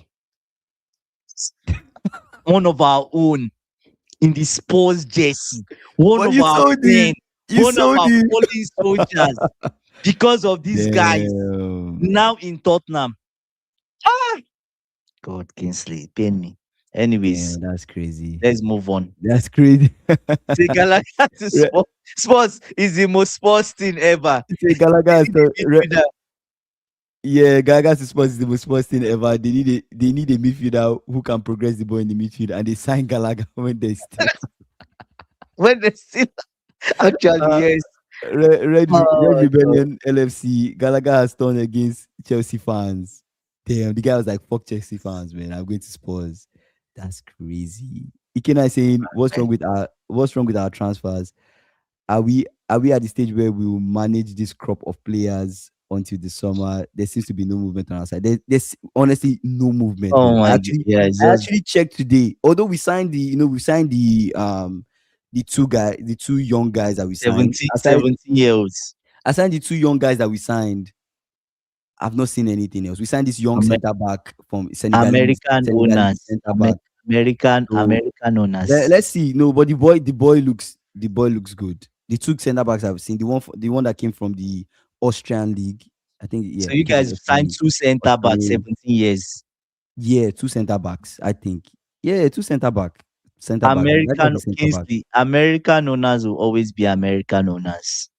One of our own in the Spurs jersey. One But of you our sold men. it. You One of sold our it. fallen soldiers. Because of these guys Damn. now in Tottenham. Ah! God, Kingsley, pain me. Anyways, Damn, that's crazy. let's move on. That's crazy. Say Gallagher to Re- Spurs. Spurs is the most sports thing ever. Say Gallagher has They to, need a midfielder. yeah, Gallagher's sport is the most sports thing ever. They need a midfielder who can progress the ball in the midfield, and they sign Gallagher when they still. When they still actually, Uh, yes. Red Oh, God. Rebellion LFC. Gallagher has turned against Chelsea fans. Damn, the guy was like, "Fuck Chelsea fans, man. I'm going to Spurs." That's crazy. Ikena is saying, what's wrong with our transfers? Are we at the stage where we will manage this crop of players until the summer? There seems to be no movement on our side. There's honestly no movement, Oh man. my God. Yeah, it's I just actually checked today. Although we signed the two young guys that we signed. 17 year olds. I signed the two young guys that we signed. I've not seen anything else. We signed this young Amer- center back from American Senegalese owners. center back. So American owners. let's see. No, but the boy looks good. The two center backs I've seen, the one that came from the Austrian league. I think, yeah, So I you think it's the guys Austrian signed league. two center backs, Austrian. 17 years. Yeah, two center backs. I think. Yeah, two center back. That guy's a center back. Kingsley, American owners will always be American owners.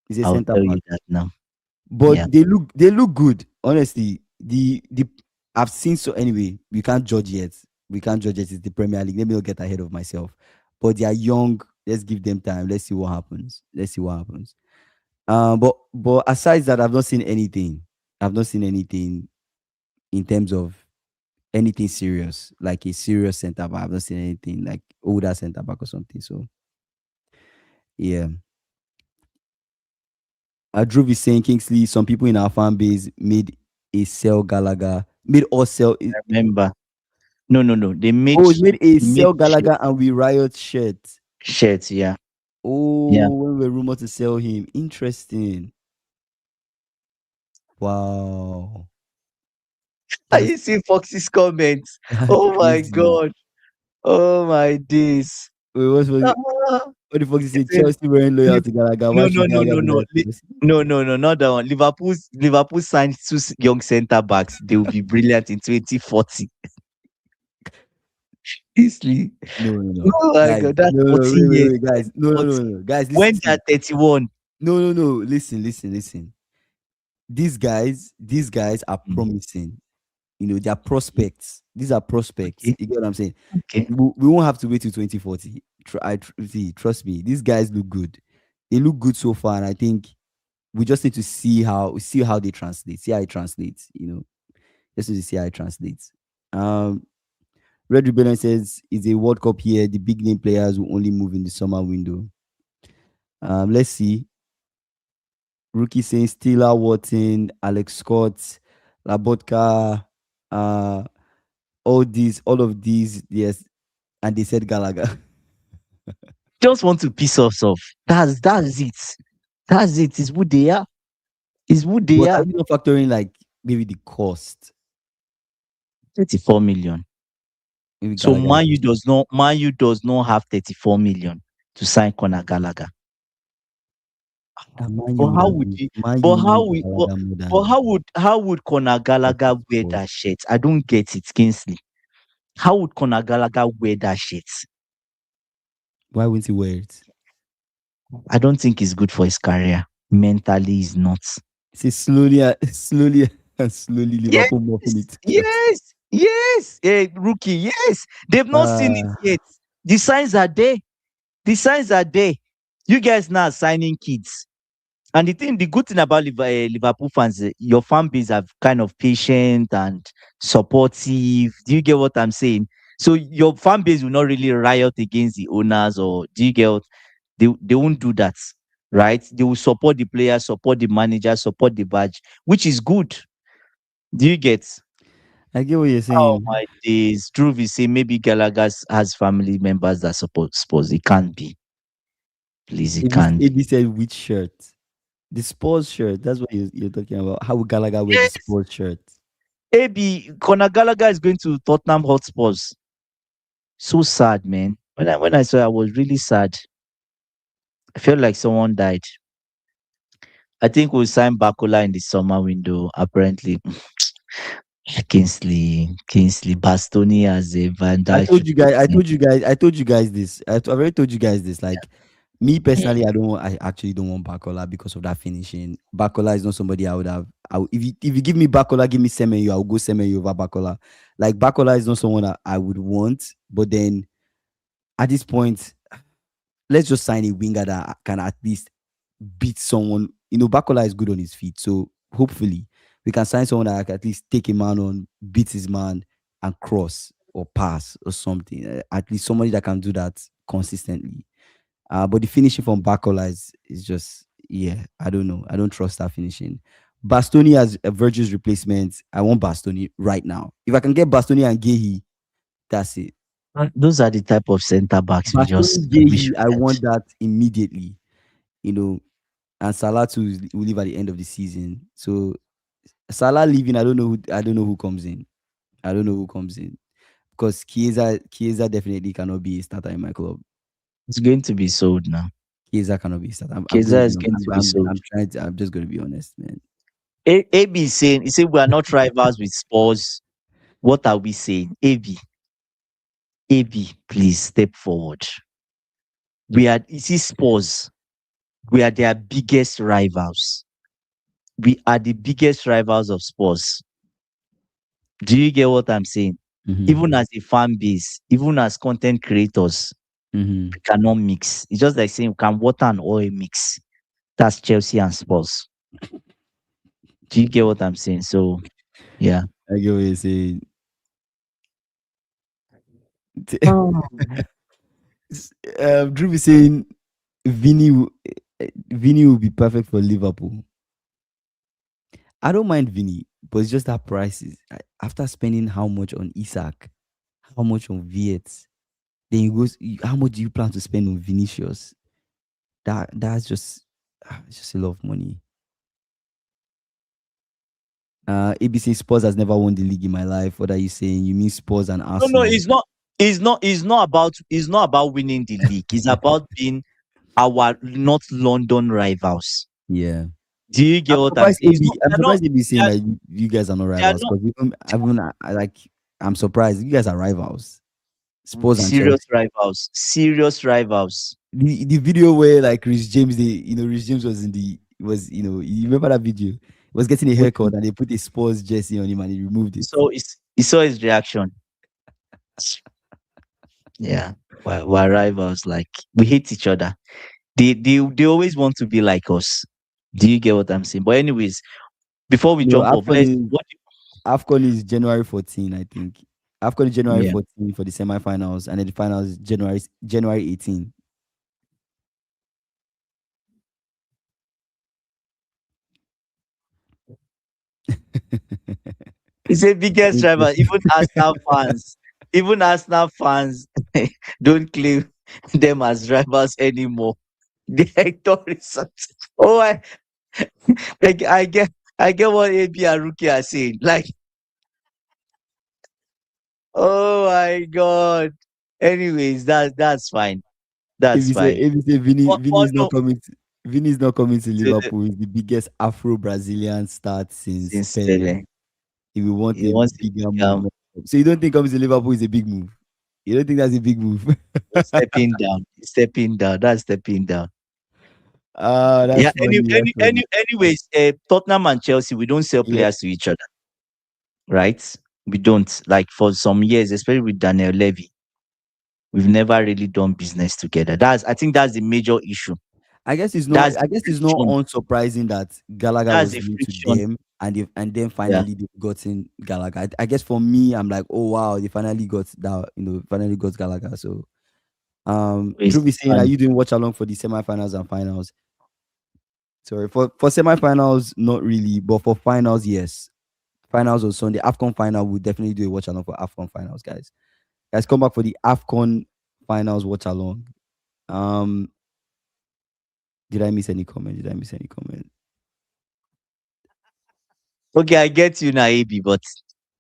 He's a I'll center tell back. you that now. But Yeah. they look good. Honestly, the I've seen, so anyway, we can't judge yet. It's the Premier League. Let me not get ahead of myself. But they are young. Let's give them time. Let's see what happens. But aside that, I've not seen anything. I've not seen anything in terms of anything serious, like a serious center back. I've not seen anything like older center back or something. So yeah. Drew is saying, Kingsley, some people in our fan base made us sell. Remember. No. They made Oh, it made a they made sell Gallagher and we riot shirt. shirts, yeah. Oh, when we're rumored to sell him. Interesting. Wow. Are you seeing Foxy's comments? That's Oh my crazy. God. Oh my days. Wait, what Ah, the fuck is he it? said, Chelsea weren't loyal to Gallagher. Why should Gallagher be loyal to Chelsea? No, not that one. Liverpool signed two young centre backs. They will be brilliant in 2040. Easily. No. Oh my Guys, God, that's no, 14 years. wait, guys. No. 40. Guys, When listen. they're 31. No. Listen. These guys are Mm. promising. They are prospects. These are prospects. Okay. You get what I'm saying? Okay. We won't have to wait till 2040. Trust me. These guys look good. They look good so far, and I think we just need to see how they translate. See how it translates. Just need to see how it translates. Red Rebellion says it's a World Cup here. The big name players will only move in the summer window. Let's see. Rookie saying Steeler, Wharton, Alex Scott, Labotka, uh, all of these, yes, and they said Gallagher. Just want to piss us off. That's it. That's it. It's who they are. It's who they But are are. you not factoring like maybe the cost? 34 million. Maybe So Gallagher. Man U does not have 34 million to sign Conor Gallagher. Man But U would how have would used, you Man but U how needs we Gallagher more but than how would Conor Gallagher wear Rashford. that shirt? I don't get it, Kingsley. How would Conor Gallagher wear that shirt? Why wouldn't he wear it? I don't think it's good for his career. Mentally, he's not. See, slowly, slowly, and slowly, Yes, Liverpool muffing it. yes. Hey, rookie, yes. They've not seen it Uh, yet. The signs are there. The signs are there. You guys now are signing kids. And the good thing about Liverpool fans, your fan base are kind of patient and supportive. Do you get what I'm saying? So your fan base will not really riot against the owners, or do you get what they won't do that, right? They will support the players, support the manager, support the badge, which is good. Do you get? I get what you're Oh saying. my days. Drew is saying maybe Gallagher has family members that support Spurs. It can't be. Please, it can't be. AB said which shirt? The Spurs shirt. That's what you're talking about. How would Gallagher wear the Yes. Spurs shirt? AB Conor Gallagher is going to Tottenham Hot Spurs. So sad, man. When I saw it, I was really sad. I felt like someone died. I think we'll sign Bakola in the summer window, apparently. Kingsley, Bastoni as a Van I Dijk told should you be guys. I playing. told you guys. I told you guys this. I've already told you guys this. Like me personally, I actually don't want Bakola because of that finishing. Bakola is not somebody I would have. If you give me Bakola, give me Semenyo, I will go Semenyo over Bakola. Like Bakola is not someone that I would want. But then at this point, let's just sign a winger that can at least beat someone. You know, Bakola is good on his feet, so hopefully we can sign someone that can at least take a man on, beat his man, and cross or pass or something. At least somebody that can do that consistently. But the finishing from Bakola is just, yeah, I don't know. I don't trust that finishing. Bastoni as a Virgil's replacement. I want Bastoni right now. If I can get Bastoni and Gehi, that's it. Those are the type of center backs Bastoni, we Gehi, should I get. want that immediately. You know, and Salah too will leave at the end of the season. So Salah leaving, I don't know who comes in. I don't know who comes in because Chiesa definitely cannot be a starter in my club. It's going to be sold now. Chiesa cannot be a starter. I'm going Keza to be is going to be sold. I'm trying to I'm just going to be honest, man. AB is saying, he said we are not rivals with Spurs. What are we saying? AB, please step forward. You see, Spurs, we are their biggest rivals. We are the biggest rivals of Spurs. Do you get what I'm saying? Mm-hmm. Even as a fan base, even as content creators, Mm-hmm. we cannot mix. It's just like saying we can water and oil mix. That's Chelsea and Spurs. Do you get what I'm saying? So, yeah. I get what you're saying. Drew is saying Vinny will be perfect for Liverpool. I don't mind Vinny, but it's just that prices. After spending how much on Isak, how much on Viet, then how much do you plan to spend on Vinicius? That's just it's just a lot of money. ABC Spurs has never won the league in my life. What are you saying? You mean Spurs and No, Arsenal? it's not. It's not about winning the league. It's about being our North London rivals. Yeah. Do you get what I'm saying? It's not. I'm They're not. surprised AB saying They're, that you guys are not they're rivals not because I'm surprised you guys are rivals. Spurs and serious Chelsea. rivals. Serious rivals. The video where like Rhys James, Rhys James was you remember that video? He was getting a What haircut and they put a Spurs jersey on him and he removed it. he saw his reaction. Yeah, we're rivals. Like we hate each other. They always want to be like us. Do you get what I'm saying? But anyways, before we No, jump off, let's what AFCON is January 14, I think. AFCON is January yeah. 14 for the semi-finals, and then the finals is January 18. He's a biggest rival. Even Arsenal fans don't claim them as rivals anymore. They're tourists. Oh, I, I get I get what AB and Rookie are saying. Like, oh my god. Anyways, that's fine. That's fine. If you say Vinny But is not no, coming Vinny is not coming to to the Liverpool, he's the biggest Afro-Brazilian start since since Pele. If we want he a wants bigger to move. So you don't think coming to Liverpool is a big move? You don't think that's a big move? stepping down. Stepping down. That's stepping down. Ah, Yeah. that's funny. That's funny. Anyways, Tottenham and Chelsea, we don't sell Yeah. players to each other, right? We don't. Like for some years, especially with Daniel Levy, we've never really done business together. I think that's the major issue. I guess it's not. That's the I guess it's not friction. unsurprising that Gallagher That's was the linked to friction. them, and then Yeah. finally they've gotten Gallagher. I guess for me, I'm like, oh wow, they finally got that. Finally got Gallagher. So, Truth is saying, are And you doing watch along for the semifinals and finals? Sorry, for semifinals, not really, but for finals, yes. Finals on Sunday, AFCON final, we'll definitely do a watch along for AFCON finals, guys. Guys, come back for the AFCON finals watch along. Did I miss any comment? okay, I get you now, AB, but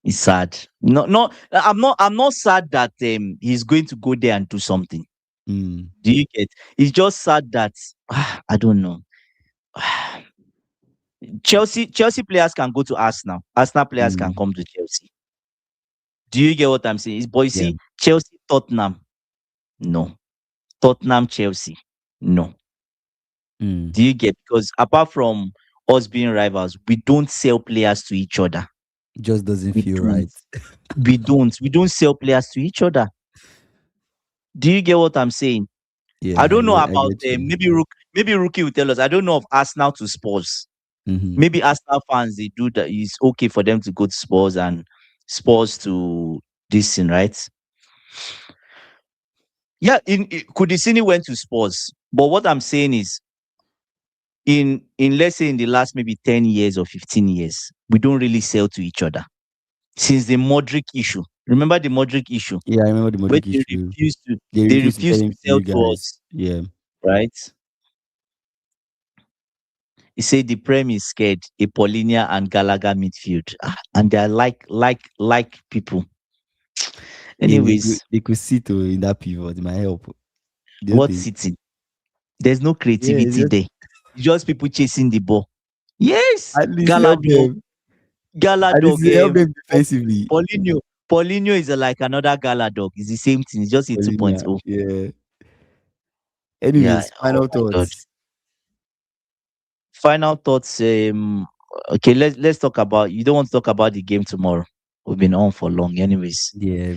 it's sad. No, no, I'm not sad that he's going to go there and do something. Mm, Do you get? It's just sad that I don't know. Chelsea players can go to Arsenal. Arsenal players can mm, come to Chelsea. Do you get what I'm saying? But you yeah. see, Chelsea, Tottenham, no. Tottenham, Chelsea, no. Mm. Do you get? Because apart from us being rivals, we don't sell players to each other. Just doesn't We feel don't. right. We don't sell players to each other. Do you get what I'm saying? I Yeah, don't know I about get you. maybe Rookie will tell us. I don't know of Arsenal to Spurs. Mm-hmm. Maybe Arsenal fans they do that. It's okay for them to go to Spurs and Spurs to this thing, right? Yeah, Kudisini went to Spurs, but what I'm saying is, in let's say in the last maybe 10 years or 15 years, we don't really sell to each other since the Modric issue. Remember the Modric issue, Yeah, I remember the where Modric issue. They they refused to sell refused him to to sell you to guys. us, Yeah. right? He said the Prem is scared, a Paulinia and Gallagher midfield, and they are like people. Hey, Anyways, they could sit in that pivot. It might help. Do you what think? city? There's no Yeah, creativity just there. It's just people chasing the ball. Yes, at least help Galadog, them. At least Galadog. help them defensively. Paulinho, Paulinho is like another Galadog. It's the same thing. It's just a Paulinia. 2.0. Yeah. Yeah. Anyways, Oh final my God. thoughts. Final thoughts. Okay. Let's talk about. You don't want to talk about the game tomorrow. We've been on for long. Anyways, Yeah,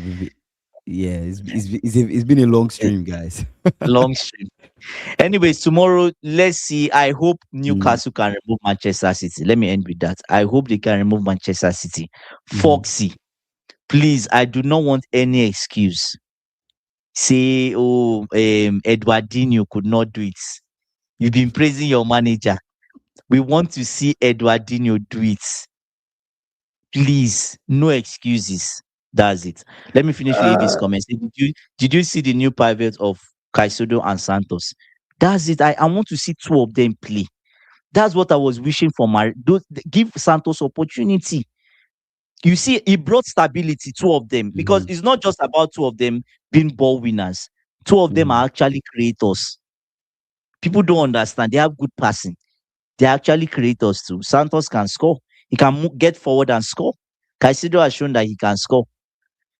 yeah, it's been a long eh, stream, guys. long stream. Anyways, tomorrow, let's see. I hope Mm, Newcastle can remove Manchester City. Let me end with that. I hope they can remove Manchester City. mhm. Foxy, please. I do not want any excuse. Say, oh, Edwardinho could not do it. You've been praising your manager. We want to see Edwardinho do it. Please, no excuses. That's it. Let me finish with AB's Ah, comments. Did you see the new pivot of Caicedo and Santos? That's it. I want to see two of them play. That's what I was wishing for. Give Santos opportunity. You see, he brought stability, two of them, because mhm, it's not just about two of them being ball winners. Two of them mhm. are actually creators. People don't understand. They have good passing. They're actually creators too. Santos can score. He can get forward and score. Caicedo has shown that he can score.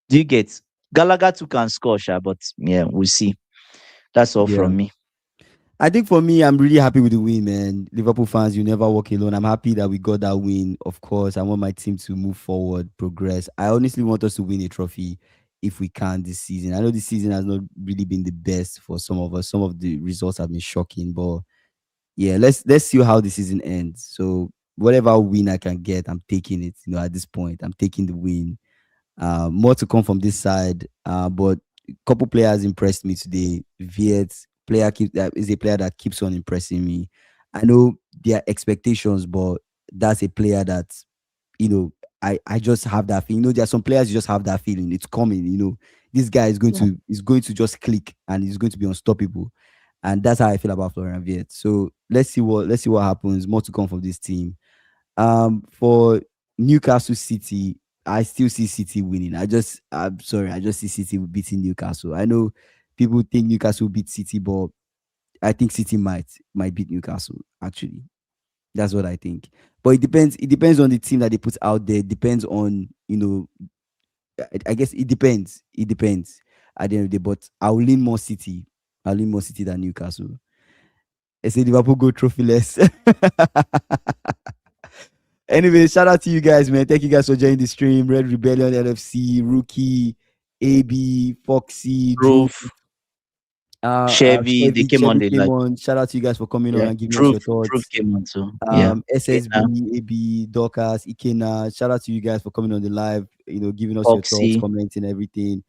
Do you get? Gallagher too can score, Sha, but yeah, we'll see. That's all Yeah. from me. I think for me, I'm really happy with the win, man. Liverpool fans, you never walk alone. I'm happy that we got that win. Of course, I want my team to move forward, progress. I honestly want us to win a trophy if we can this season. I know this season has not really been the best for some of us. Some of the results have been shocking, but yeah, let's see how the season ends. So whatever win I can get, I'm taking it. At this point, I'm taking the win. More to come from this side. But a couple players impressed me today. Viet is a player that keeps on impressing me. I know there are expectations, but that's a player that you know I just have that feeling. There are some players you just have that feeling. It's coming. This guy is going to just click and he's going to be unstoppable. And that's how I feel about Florian Wirtz. So let's see what happens. More to come from this team. For Newcastle City, I still see City winning. I'm sorry, I just see City beating Newcastle. I know people think Newcastle beat City, but I think City might beat Newcastle. Actually, that's what I think. But it depends. It depends on the team that they put out there. It depends on I guess it depends. It depends at the end of the day. But I'll lean more City. I'll lean more City than Newcastle. I say Liverpool go trophyless. Anyway, shout out to you guys, man. Thank you guys for joining the stream. Red Rebellion, LFC, Rookie, AB, Foxy, Drew, Proof, Chevy, they came on. Chevy They came like, on. Shout out to you guys for coming on yeah, and giving us your Proof thoughts. came on too. Yeah, SSB, AB, Dorcas, Ikena. Shout out to you guys for coming on the live. Giving us your thoughts, Foxy. commenting, everything.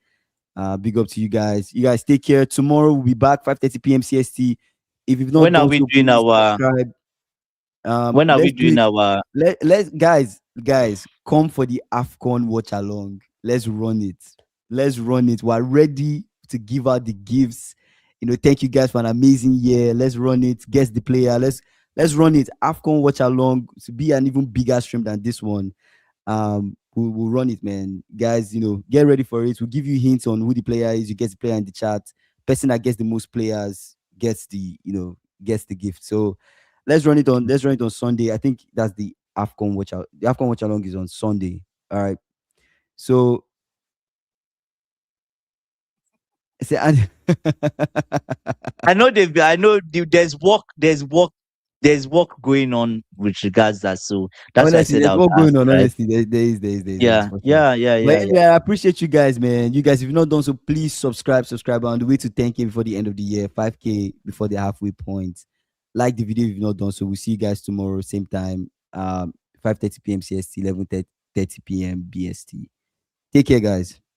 Big up to you guys. You guys take care. Tomorrow we'll be back 5:30 p.m. CST. If you've not When are done we so, doing please our? subscribe. When are we Let's do doing it. our? Let's guys come for the AFCON watch along. Let's run it. We're ready to give out the gifts. Thank you guys for an amazing year. Let's run it. Guess the player. Let's run it. AFCON watch along to be an even bigger stream than this one. We'll run it, man. Guys, get ready for it. We'll give you hints on who the player is. You get the player in the chat. Person that gets the most players gets the gift. So let's run it on Sunday. I think that's the AFCON watch out. The AFCON watch along is on Sunday. All right. So I know there's work going on with regards that. So that's why I honestly, said there's I would what ask, going on. right? Honestly, there is. Yeah, For sure. But yeah. anyway, I appreciate you guys, man. You guys, if you've not done so, please subscribe. On the way to 10K before the end of the year, 5K before the halfway point. Like the video if you've not done so. We'll see you guys tomorrow, same time. 5:30 p.m. CST, 11:30 p.m. BST. Take care, guys.